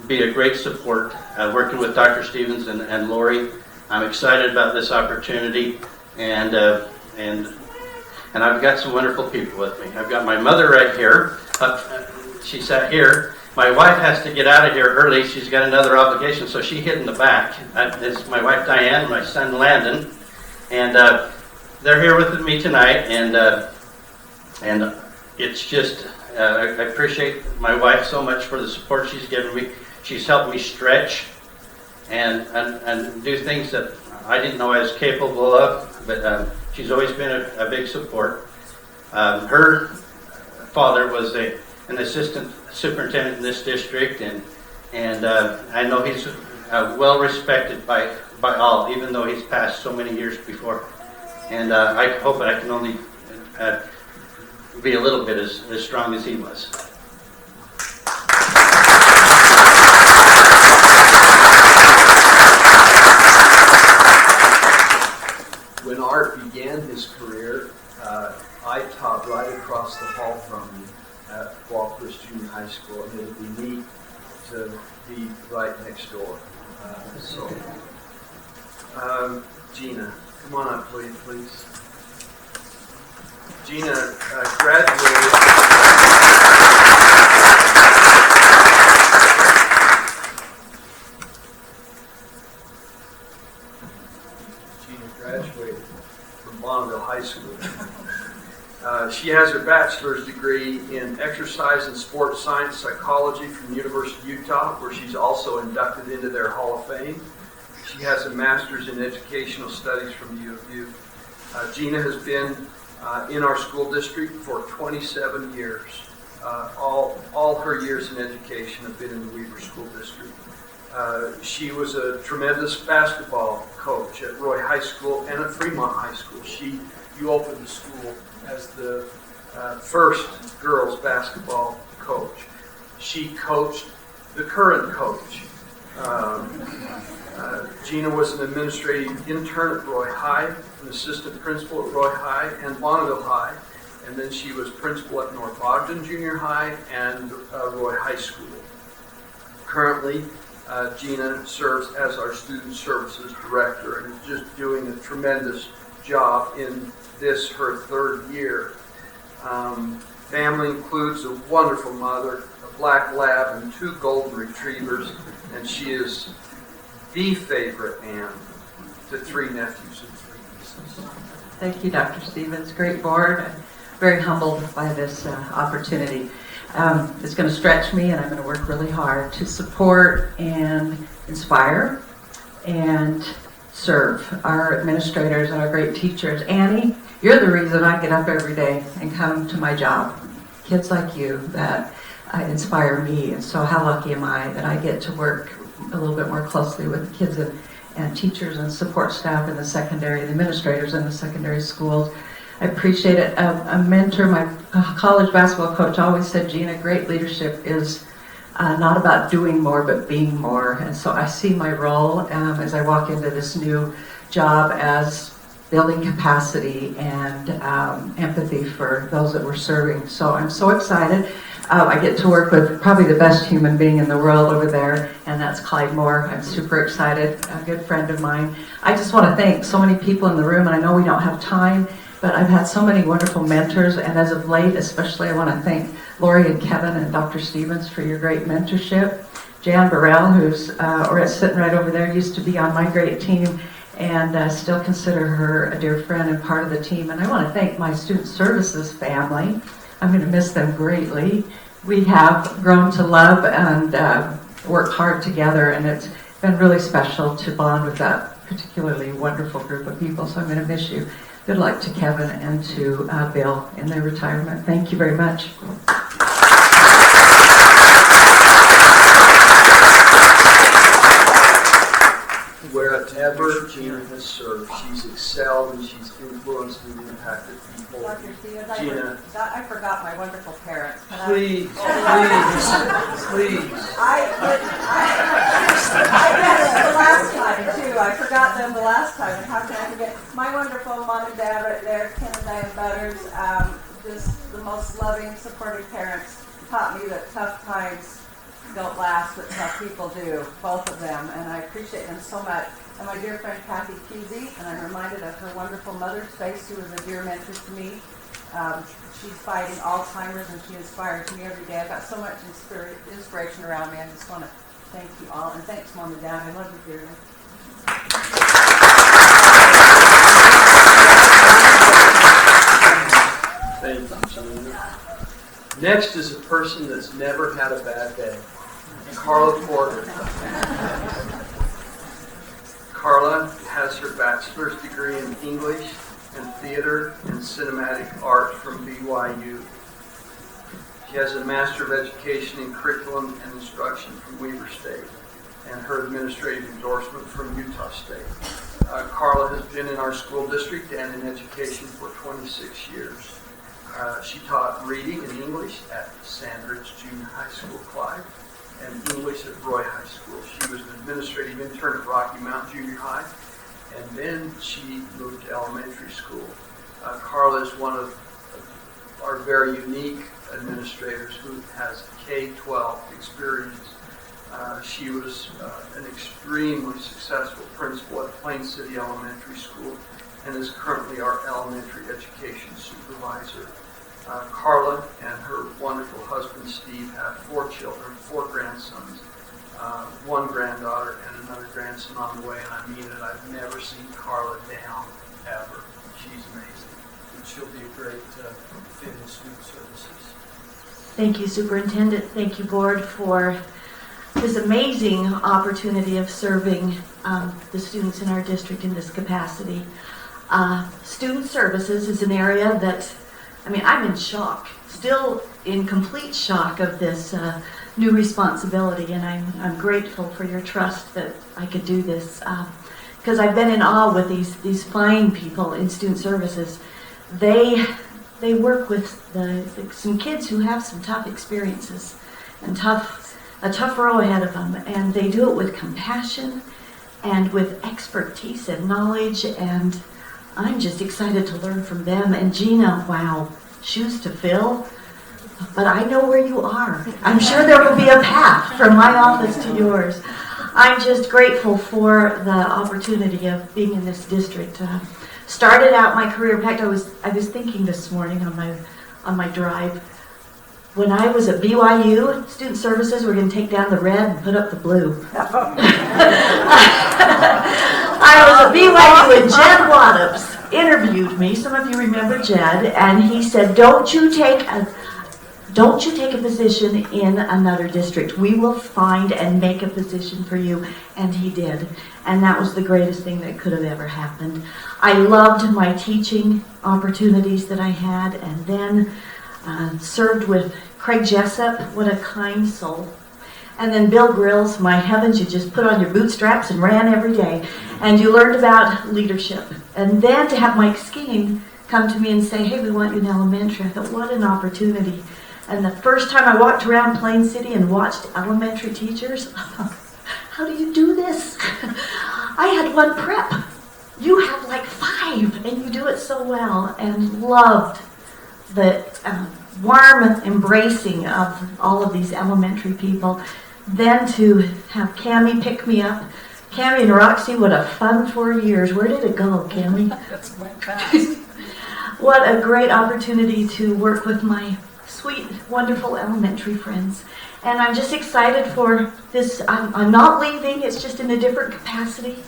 be a great support working with Dr. Stevens and Lori. I'm excited about this opportunity, and I've got some wonderful people with me. I've got my mother right here. She sat here. My wife has to get out of here early. She's got another obligation, so she hid in the back. It's my wife Diane, my son Landon, and they're here with me tonight. And it's just I appreciate my wife so much for the support she's given me. She's helped me stretch and do things that I didn't know I was capable of, but she's always been a big support. Her father was an assistant superintendent in this district, and I know he's well respected by all, even though he's passed so many years before. And I hope that I can only be a little bit as strong as he was. When Art began his career, I taught right across the hall from him at Walker's Junior High School, and it would be neat to be right next door. Gina, come on up, please. Gina graduated. Graduated from Bonneville High School. She has her bachelor's degree in exercise and sports science psychology from the University of Utah, where she's also inducted into their Hall of Fame. She has a master's in educational studies from the U of U. Gina has been in our school district for 27 years. All her years in education have been in the Weaver School District. She was a tremendous basketball coach at Roy High School and at Fremont High School. You opened the school as the first girls basketball coach. She coached the current coach. Gina was an administrative intern at Roy High, an assistant principal at Roy High and Bonneville High, and then she was principal at North Ogden Junior High and Roy High School. Currently, Gina serves as our Student Services Director and is just doing a tremendous job in this, her third year. Family includes a wonderful mother, a black lab, and 2 golden retrievers, and she is the favorite aunt to 3 nephews and 3 nieces. Thank you, Dr. Stevens. Great board. I'm very humbled by this opportunity. It's going to stretch me, and I'm going to work really hard to support and inspire and serve our administrators and our great teachers. Annie, you're the reason I get up every day and come to my job. Kids like you that inspire me, and so how lucky am I that I get to work a little bit more closely with the kids and teachers and support staff in the secondary, the administrators in the secondary schools. I appreciate it. A mentor, my college basketball coach always said, Gina, great leadership is not about doing more, but being more. And so I see my role as I walk into this new job as building capacity and empathy for those that we're serving. So I'm so excited. I get to work with probably the best human being in the world over there, and that's Clyde Moore. I'm super excited, a good friend of mine. I just want to thank so many people in the room, and I know we don't have time, but I've had so many wonderful mentors, and as of late, especially, I want to thank Lori and Kevin and Dr. Stevens for your great mentorship. Jan Burrell, who's sitting right over there, used to be on my great team, and still consider her a dear friend and part of the team. And I want to thank my student services family. I'm going to miss them greatly. We have grown to love and worked hard together, and it's been really special to bond with that particularly wonderful group of people, so I'm going to miss you. Good luck to Kevin and to Bill in their retirement. Thank you very much. Wherever Gina has served, she's excelled and she's influenced and impacted people. Dr. Stevens, Gina, I forgot my wonderful parents. please. I got it the last time, too. I forgot them the last time. And how can I forget? My wonderful mom and dad right there, Ken and Diane Butters, just the most loving, supportive parents, taught me that tough times don't last, but tough people do, both of them, and I appreciate them so much. And my dear friend Kathy Pusey, and I'm reminded of her wonderful mother's face, who was a dear mentor to me. She's fighting Alzheimer's, and she inspires me every day. I've got so much inspiration around me. I just want to thank you all, and thanks, Mom and Dad. I love you dearly. Thank you, Gina. Next is a person that's never had a bad day. Carla Porter. Carla has her bachelor's degree in English and theater and cinematic art from BYU. She has a Master of Education in Curriculum and Instruction from Weber State and her administrative endorsement from Utah State. Carla has been in our school district and in education for 26 years. She taught reading and English at Sandridge Junior High School, Clyde, and English at Roy High School. She was an administrative intern at Rocky Mount Junior High, and then she moved to elementary school. Carla is one of our very unique administrators who has K-12 experience. She was an extremely successful principal at Plain City Elementary School and is currently our elementary education supervisor. Carla and her wonderful husband Steve have 4 children, 4 grandsons, 1 granddaughter and another grandson on the way, and I mean it, I've never seen Carla down ever. She's amazing, and she'll be a great fit in student services. Thank you, Superintendent. Thank you, Board, for this amazing opportunity of serving the students in our district in this capacity. Student services is an area that, I'm in shock, still in complete shock of this new responsibility, and I'm grateful for your trust that I could do this, because I've been in awe with these fine people in student services. They work with some kids who have some tough experiences and a tough row ahead of them, and they do it with compassion and with expertise and knowledge, and I'm just excited to learn from them. And Gina, wow, shoes to fill, but I know where you are. I'm sure there will be a path from my office to yours. I'm just grateful for the opportunity of being in this district. Started out my career, in fact, I was thinking this morning on my drive, when I was at BYU, student services were going to take down the red and put up the blue. I was at BYU and Jed Waddups interviewed me. Some of you remember Jed, and he said, "Don't you take a position in another district. We will find and make a position for you." And he did. And that was the greatest thing that could have ever happened. I loved my teaching opportunities that I had, and then served with Craig Jessup. What a kind soul. And then Bill Grills, my heavens, you just put on your bootstraps and ran every day. And you learned about leadership. And then to have Mike Skeen come to me and say, "Hey, we want you in elementary." I thought, what an opportunity. And the first time I walked around Plain City and watched elementary teachers, how do you do this? I had one prep. You have like 5, and you do it so well. And loved the warm embracing of all of these elementary people. Then to have Cammie pick me up. Cammie and Roxy, what a fun 4 years. Where did it go, Cammie? What a great opportunity to work with my sweet, wonderful elementary friends. And I'm just excited for this. I'm not leaving, it's just in a different capacity.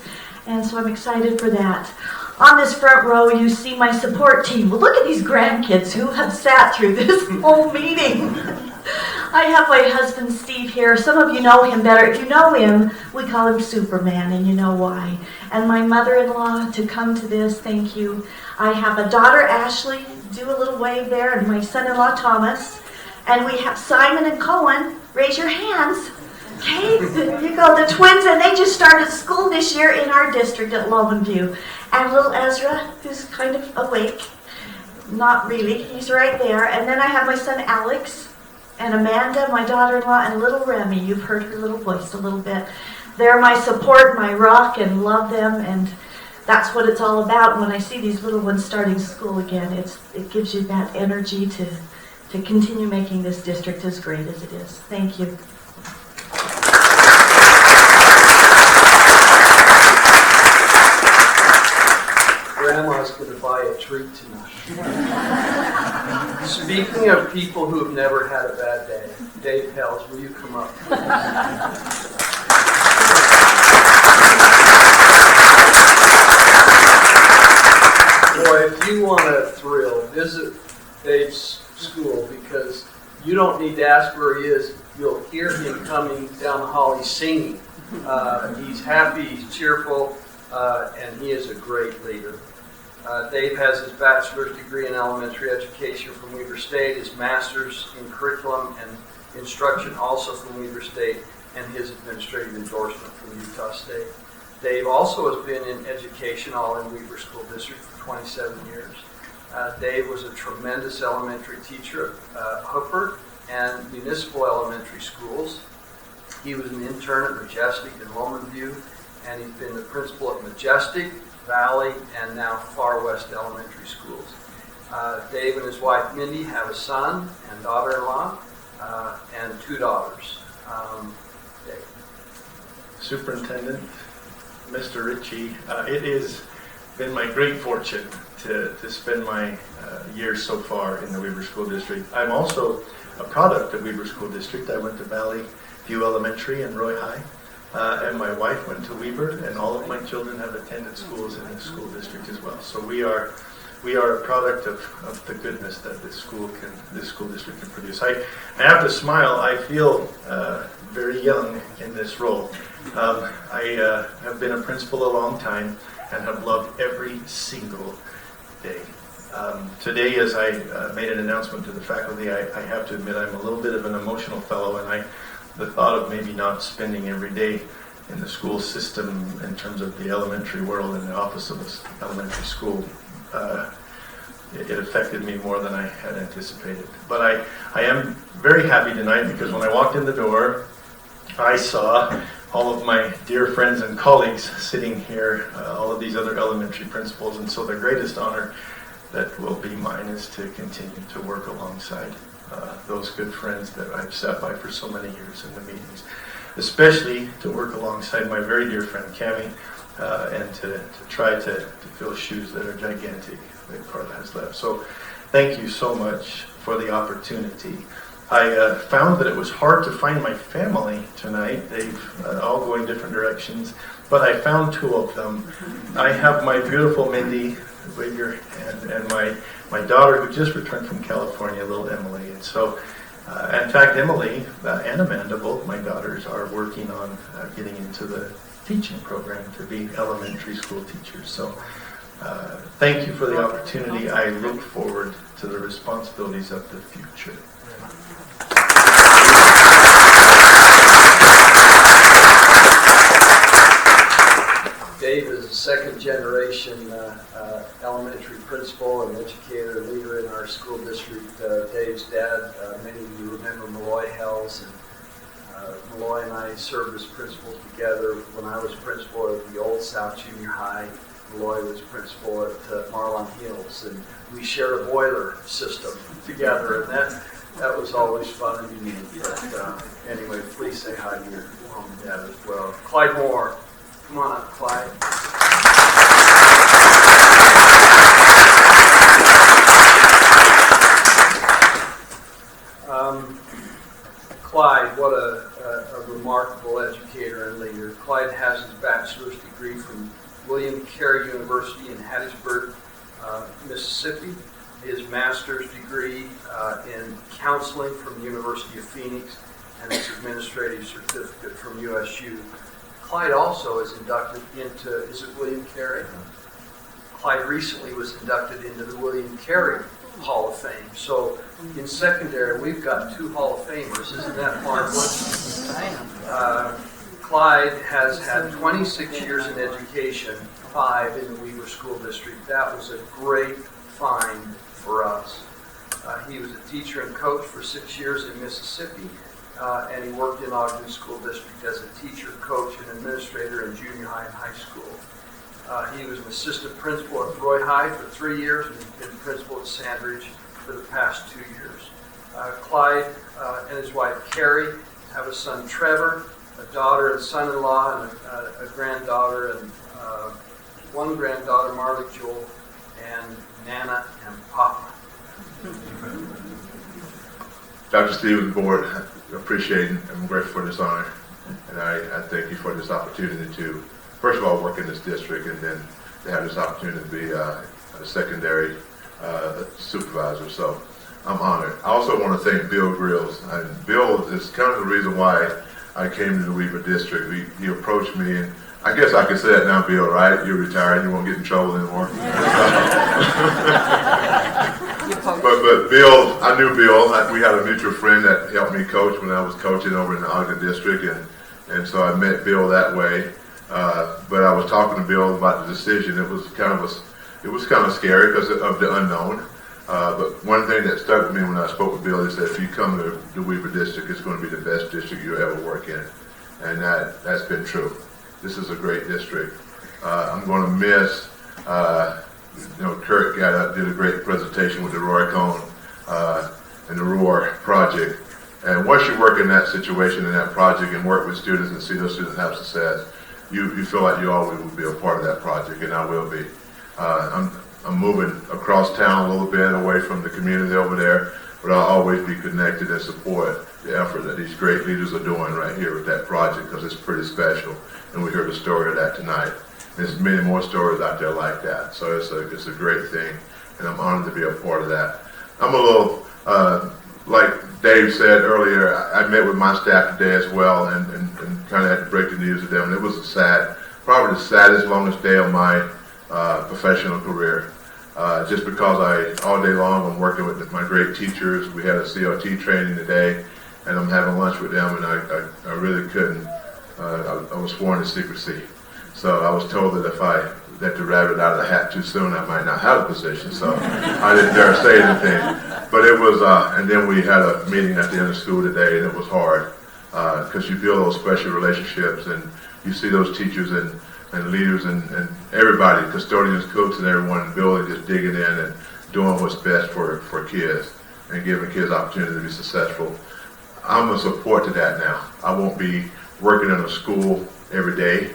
And so I'm excited for that. On this front row, you see my support team. Well, look at these grandkids who have sat through this whole meeting. I have my husband, Steve, here. Some of you know him better. If you know him, we call him Superman, and you know why. And my mother-in-law to come to this, thank you. I have a daughter, Ashley, do a little wave there, and my son-in-law, Thomas. And we have Simon and Cohen. Raise your hands. Okay, there you go. The twins, and they just started school this year in our district at Lovenview. And little Ezra, who's kind of awake. Not really. He's right there. And then I have my son, Alex, and Amanda, my daughter-in-law, and little Remy. You've heard her little voice a little bit. They're my support, my rock, and love them. And that's what it's all about. When I see these little ones starting school again, it gives you that energy to continue making this district as great as it is. Thank you. Grandma's going to buy a treat tonight. Speaking of people who have never had a bad day, Dave Hells, will you come up? Boy, if you want a thrill, visit Dave's school, because you don't need to ask where he is. You'll hear him coming down the hall. He's singing. He's happy, he's cheerful, and he is a great leader. Dave has his bachelor's degree in elementary education from Weber State, his master's in curriculum and instruction also from Weber State, and his administrative endorsement from Utah State. Dave also has been in education, all in Weber School District, for 27 years. Dave was a tremendous elementary teacher at Hooper and municipal elementary schools. He was an intern at Majestic and Lomanview, and he's been the principal at Majestic, Valley, and now Far West Elementary Schools. Dave and his wife Mindy have a son and daughter-in-law and 2 daughters. Dave. Superintendent, Mr. Ritchie, it has been my great fortune to spend my years so far in the Weber School District. I'm also a product of Weber School District. I went to Valley View Elementary and Roy High. And my wife went to Weber, and all of my children have attended schools in the school district as well. So we are a product of the goodness that this school district can produce. I have to smile. I feel very young in this role. I have been a principal a long time and have loved every single day. Today, as I made an announcement to the faculty, I have to admit I'm a little bit of an emotional fellow, and the thought of maybe not spending every day in the school system in terms of the elementary world in the office of the elementary school, it affected me more than I had anticipated. But I am very happy tonight, because when I walked in the door, I saw all of my dear friends and colleagues sitting here, all of these other elementary principals, and so the greatest honor that will be mine is to continue to work alongside those good friends that I've sat by for so many years in the meetings. especially to work alongside my very dear friend Cammie, and to try to fill shoes that are gigantic that Carla has left. So thank you so much for the opportunity. I found that it was hard to find my family tonight. They've all going different directions, but I found two of them. I have my beautiful Mindy, wave your hand, and my daughter who just returned from California, little Emily. And so, in fact, Emily and Amanda, both my daughters, are working on getting into the teaching program to be elementary school teachers. So thank you for the opportunity. I look forward to the responsibilities of the future. Dave is a second generation elementary principal and educator leader in our school district. Dave's dad, many of you remember Malloy Hells, and Malloy and I served as principals together when I was principal at the Old South Junior High. Malloy was principal at Marlon Hills, and we shared a boiler system together, and that was always fun and unique. But anyway, please say hi to your mom and dad as well. Clyde Moore. Come on up, Clyde. Clyde, what a remarkable educator and leader. Clyde has his bachelor's degree from William Carey University in Hattiesburg, Mississippi. His master's degree in counseling from the University of Phoenix, and his administrative certificate from USU. Clyde also is inducted into, is it William Carey? Clyde recently was inducted into the William Carey Hall of Fame. So in secondary, we've got 2 Hall of Famers. Isn't that marvelous? Clyde has had 26 years in education, 5 in the Weaver School District. That was a great find for us. He was a teacher and coach for 6 years in Mississippi. And he worked in Ogden School District as a teacher, coach, and administrator in junior high and high school. He was an assistant principal at Roy High for 3 years, and he's been principal at Sandridge for the past 2 years. Clyde and his wife Carrie have a son Trevor, a daughter and son-in-law, and a granddaughter, and one granddaughter, Marley Joel, and Nana and Papa. Dr. Stevens, board, I appreciate and I'm grateful for this honor, and I thank you for this opportunity to, first of all, work in this district, and then to have this opportunity to be a secondary supervisor. So I'm honored. I also want to thank Bill Grills. Bill is kind of the reason why I came to the Weaver District. He approached me, and I guess I can say that now, Bill, right? You're retired, you won't get in trouble anymore. But Bill, I knew Bill. We had a mutual friend that helped me coach when I was coaching over in the Ogden District, and so I met Bill that way. But I was talking to Bill about the decision. It was kind of scary because of the unknown. But one thing that stuck with me when I spoke with Bill, he said, if you come to the Weaver District, it's going to be the best district you'll ever work in, and that's been true. This is a great district. I'm going to miss. Kurt got up, did a great presentation with the Roy Cone and the ROAR project. And once you work in that situation, in that project, and work with students and see those students have success, you feel like you always will be a part of that project, and I will be. I'm moving across town a little bit away from the community over there, but I'll always be connected and support the effort that these great leaders are doing right here with that project, because it's pretty special. And we heard the story of that tonight. There's many more stories out there like that. So it's a great thing, and I'm honored to be a part of that. I'm a little, like Dave said earlier, I met with my staff today as well, and kind of had to break the news to them. And it was probably the saddest, longest day of my professional career. Just because all day long I'm working with my great teachers. We had a CLT training today, and I'm having lunch with them, and I really couldn't. I was sworn to secrecy. So I was told that if I let the rabbit out of the hat too soon, I might not have a position. So I didn't dare say anything. But it was, and then we had a meeting at the end of school today, and it was hard because you build those special relationships, and you see those teachers and leaders and everybody, custodians, coaches, and everyone in the building just digging in and doing what's best for kids and giving kids opportunity to be successful. I'm a support to that now. I won't be working in a school every day,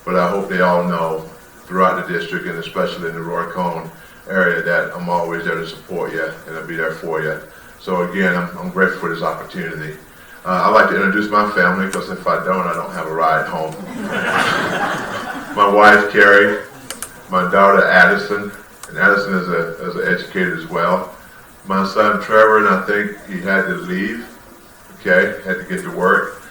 but I hope they all know throughout the district and especially in the Roy Cone area that I'm always there to support you and I'll be there for you. So again, I'm grateful for this opportunity. I'd like to introduce my family because if I don't have a ride home. My wife, Carrie, my daughter, Addison, and Addison is an educator as well. My son, Trevor, and I think he had to leave, okay, had to get to work.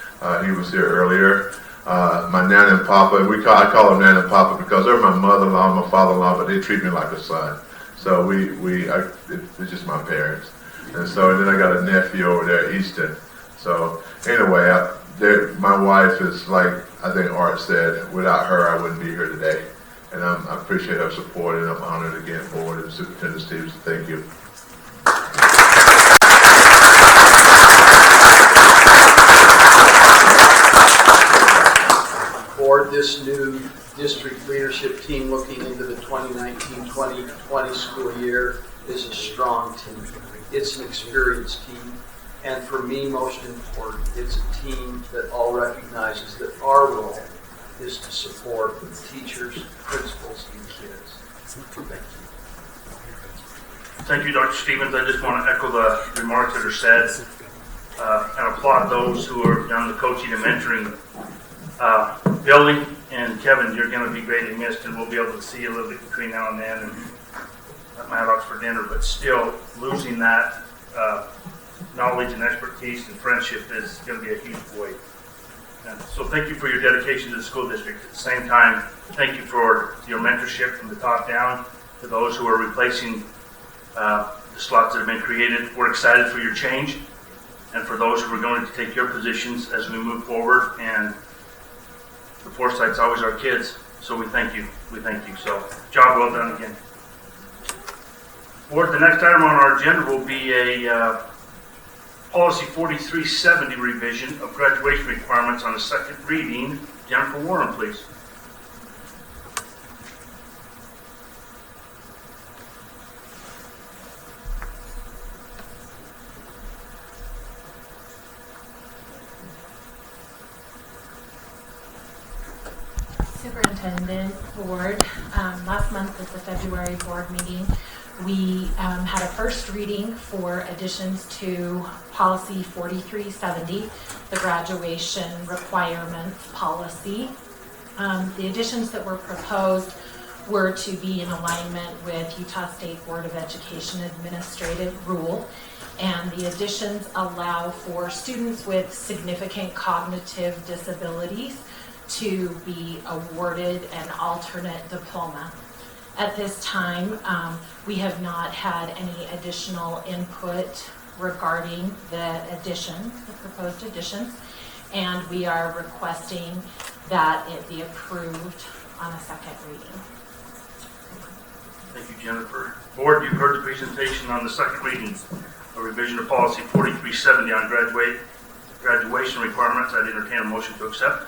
He was here earlier. My Nana and Papa, I call them Nana and Papa because they're my mother-in-law and my father-in-law, but they treat me like a son. So it's just my parents. And then I got a nephew over there, Easton. So anyway, my wife is like, I think Art said, without her I wouldn't be here today. And I appreciate her support and I'm honored again for it. And Superintendent Stevens, thank you. Board, this new district leadership team looking into the 2019-2020 school year is a strong team. It's an experienced team. And for me, most important, it's a team that all recognizes that our role is to support teachers, principals, and kids. Thank you. Thank you, Dr. Stevens. I just want to echo the remarks that are said and applaud those who are on the coaching and mentoring. Billy and Kevin, you're going to be greatly missed, and we'll be able to see you a little bit between now and then and at Maddox for dinner, but still losing that knowledge and expertise and friendship is going to be a huge void. And so thank you for your dedication to the school district. At the same time, thank you for your mentorship from the top down to those who are replacing the slots that have been created. We're excited for your change and for those who are going to take your positions as we move forward. And the foresight's always our kids, so we thank you. We thank you. So job well done again. Board, the next item on our agenda will be a Policy 4370 revision of graduation requirements on a second reading. Jennifer Warren, please. Superintendent, Board, last month at the February board meeting, we had a first reading for additions to Policy 4370, the graduation requirements policy. The additions that were proposed were to be in alignment with Utah State Board of Education administrative rule, and the additions allow for students with significant cognitive disabilities to be awarded an alternate diploma. At this time, we have not had any additional input regarding the proposed additions, and we are requesting that it be approved on a second reading. Thank you, Jennifer. Board, you've heard the presentation on the second reading, a revision of Policy 4370 on graduation requirements. I'd entertain a motion to accept.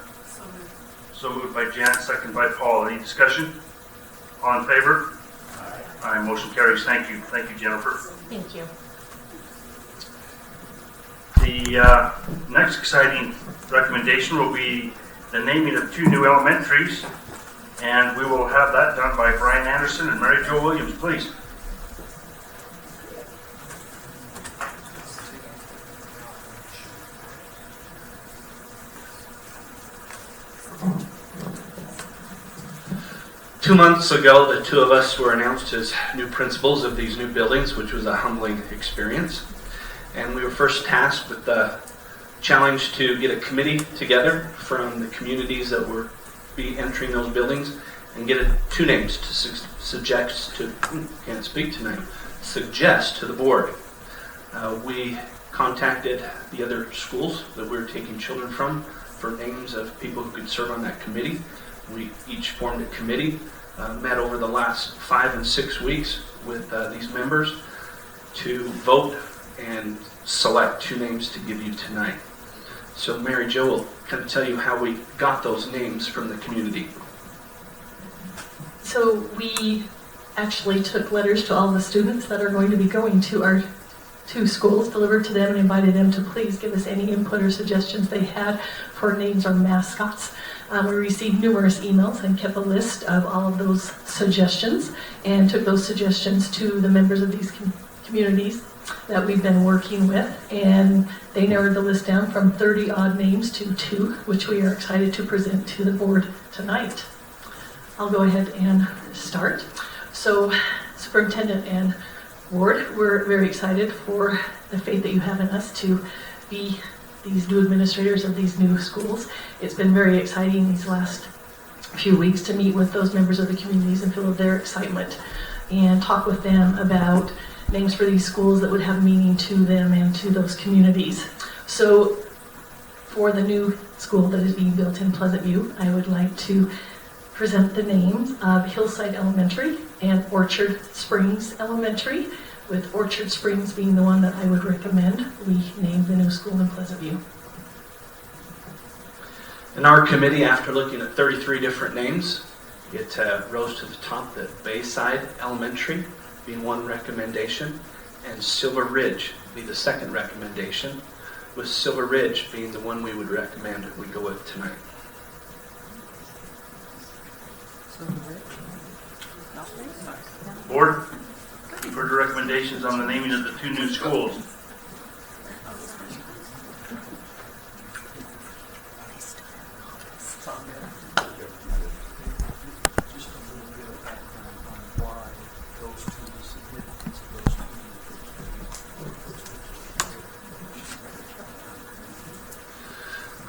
So moved by Jan, second by Paul. Any discussion? All in favor? Aye. Motion carries. Thank you. Thank you, Jennifer. Thank you. The next exciting recommendation will be the naming of 2 new elementaries, and we will have that done by Brian Anderson and Mary Jo Williams, please. Two months ago, the two of us were announced as new principals of these new buildings, which was a humbling experience. And we were first tasked with the challenge to get a committee together from the communities that were be entering those buildings and get 2 names to suggest to the board. We contacted the other schools that we were taking children from for names of people who could serve on that committee. We each formed a committee, met over the last 5 and 6 weeks with these members to vote and select 2 names to give you tonight. So Mary Jo will kind of tell you how we got those names from the community. So we actually took letters to all the students that are going to be going to our 2 schools, delivered to them and invited them to please give us any input or suggestions they had for names or mascots. We received numerous emails and kept a list of all of those suggestions and took those suggestions to the members of these communities that we've been working with, and they narrowed the list down from 30 odd names to 2, which we are excited to present to the board tonight. I'll go ahead and start. So, Superintendent and Board, we're very excited for the faith that you have in us to be these new administrators of these new schools. It's been very exciting these last few weeks to meet with those members of the communities and feel their excitement and talk with them about names for these schools that would have meaning to them and to those communities. So for the new school that is being built in Pleasant View, I would like to present the names of Hillside Elementary and Orchard Springs Elementary, with Orchard Springs being the one that I would recommend we name the new school in Pleasant View. In our committee, after looking at 33 different names, it rose to the top that Bayside Elementary being one recommendation, and Silver Ridge be the second recommendation, with Silver Ridge being the one we would recommend we go with tonight. Board, any further recommendations on the naming of the 2 new schools?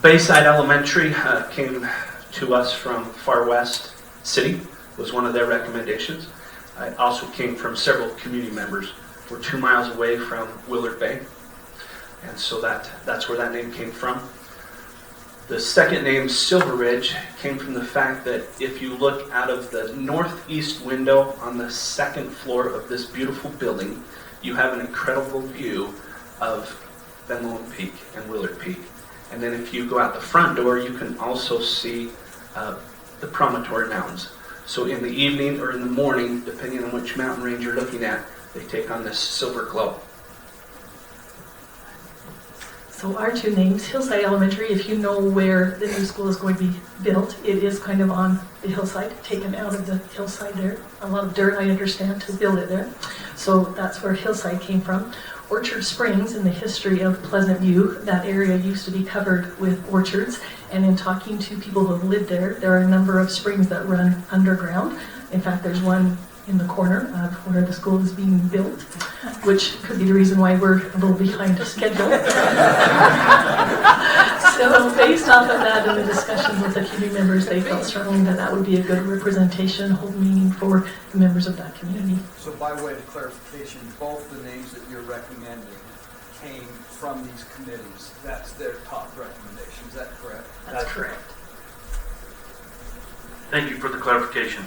Bayside Elementary came to us from Far West City, was one of their recommendations. It also came from several community members. We're 2 miles away from Willard Bay, and so that's where that name came from. The second name, Silver Ridge, came from the fact that if you look out of the northeast window on the 2nd floor of this beautiful building, you have an incredible view of Ben Lomond Peak and Willard Peak. And then if you go out the front door, you can also see the Promontory Mountains. So in the evening or in the morning, depending on which mountain range you're looking at, they take on this silver glow. So our 2 names, Hillside Elementary, if you know where the new school is going to be built, it is kind of on the hillside, taken out of the hillside there. A lot of dirt, I understand, to build it there. So that's where Hillside came from. Orchard Springs, in the history of Pleasant View, that area used to be covered with orchards, and in talking to people who have lived there, there are a number of springs that run underground. In fact, there's one in the corner of where the school is being built, which could be the reason why we're a little behind schedule. So based off of that and the discussions with the community members, they felt strongly that that would be a good representation, hold meaning for the members of that community. So by way of clarification, both the names that you're recommending came from these committees. That's their top recommendation. Is that correct? That's correct. Thank you for the clarification.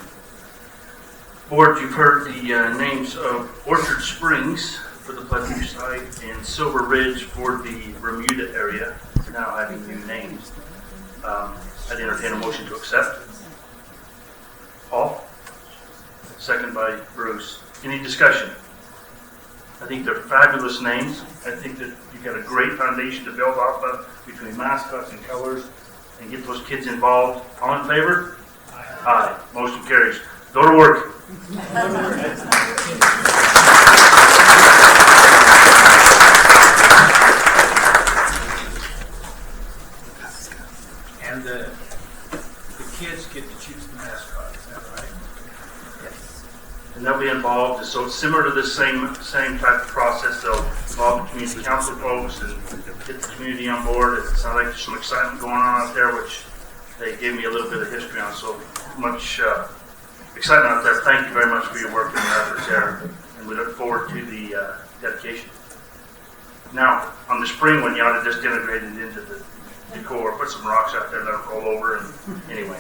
Board, you've heard the names of Orchard Springs for the Pleasant View site and Silver Ridge for the Bermuda area, now having new names. I'd entertain a motion to accept. Paul? Second by Bruce. Any discussion? I think they're fabulous names. I think that you've got a great foundation to build off of between mascots and colors and get those kids involved. All in favor? Aye. Motion carries. Go to work. And the kids get to choose the mascot, is that right? Yes. And they'll be involved. So it's similar to the same type of process. They'll involve the community council folks and get the community on board. It sounds like there's some excitement going on out there, which they gave me a little bit of history on. So much excitement out there. Thank you very much for your work and your efforts there. And we look forward to the dedication. Now, on the spring one, you ought to just integrate it into the decor, put some rocks out there, let it roll over, and anyway.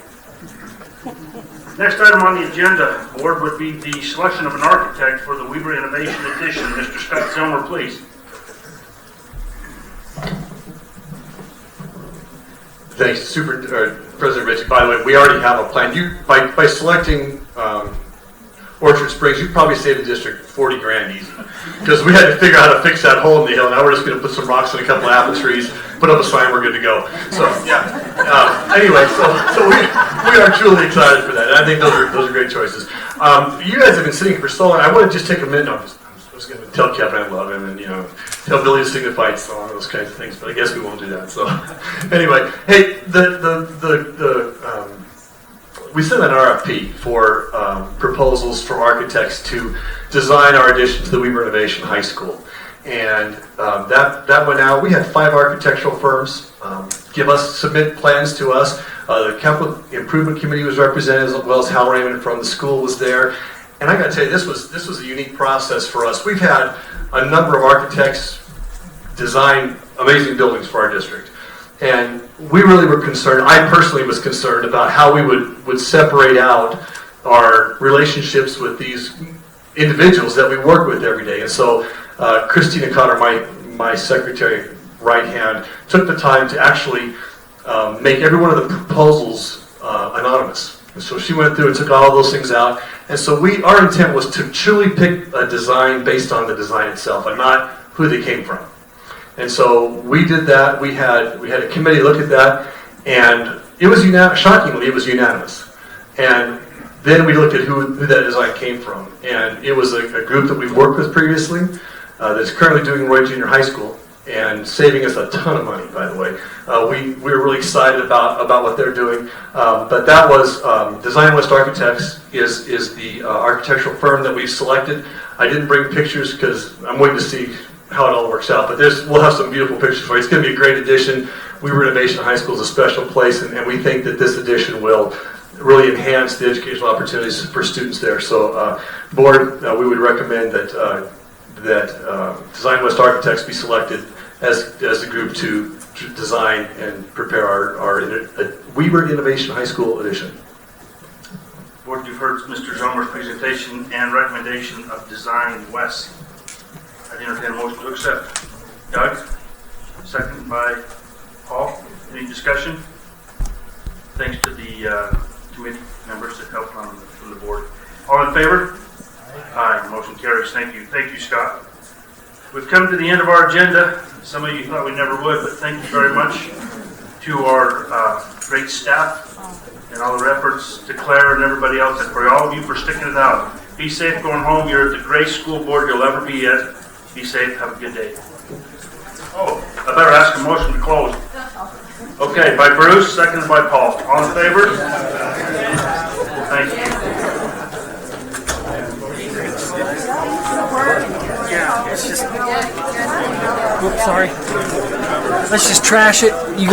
Next item on the agenda, board, would be the selection of an architect for the Weaver Innovation Edition. Mr. Scott Zilmer, please. Thanks, President Ritchie. By the way, we already have a plan. By selecting Orchard Springs, you'd probably save the district 40 grand easy. Because we had to figure out how to fix that hole in the hill. Now we're just going to put some rocks and a couple of apple trees, put up a sign, we're good to go. So yeah. Anyway, so we are truly excited for that. And I think those are great choices. You guys have been sitting for so long. I want to just take a minute. I was going to tell Kevin I love him, and tell Billy to sing the fight song, those kinds of things. But I guess we won't do that. So anyway, hey, we sent an RFP for proposals for architects to design our addition to the Weber Innovation High School. And that went out. We had 5 architectural firms submit plans to us. The Capital Improvement Committee was represented, as well as Hal Raymond from the school was there. And I got to tell you, this was a unique process for us. We've had a number of architects design amazing buildings for our district. And we really were concerned, I personally was concerned about how we would separate out our relationships with these individuals that we work with every day. And so Christina Cotter, my secretary right hand, took the time to actually make every one of the proposals anonymous. And so she went through and took all of those things out. And so our intent was to truly pick a design based on the design itself and not who they came from. And so we did that. We had a committee look at that, and it was shockingly, it was unanimous. And then we looked at who that design came from, and it was a group that we've worked with previously that's currently doing Roy Junior High School and saving us a ton of money, by the way. We were really excited about what they're doing. But that was Design West Architects is the architectural firm that we've selected. I didn't bring pictures because I'm waiting to see how it all works out, but we'll have some beautiful pictures for you. It's going to be a great addition. Weber Innovation High School is a special place, and we think that this addition will really enhance the educational opportunities for students there. So, board, we would recommend that Design West Architects be selected as the group to design and prepare our Weber Innovation High School edition. Board, you've heard Mr. Zomer's presentation and recommendation of Design West. I entertain a motion to accept. Doug, second by Paul. Any discussion? Thanks to the committee members that helped from the board. All in favor? Aye. Motion carries. Thank you. Thank you, Scott. We've come to the end of our agenda. Some of you thought we never would, but thank you very much to our great staff and all their efforts, to Claire and everybody else, and for all of you for sticking it out. Be safe going home. You're the greatest school board you'll ever be at. Be safe. Have a good day. Oh, I better ask a motion to close. Okay, by Bruce, seconded by Paul. All in favor? Thank you. Yeah, let's just. Oops, sorry. Let's just trash it. You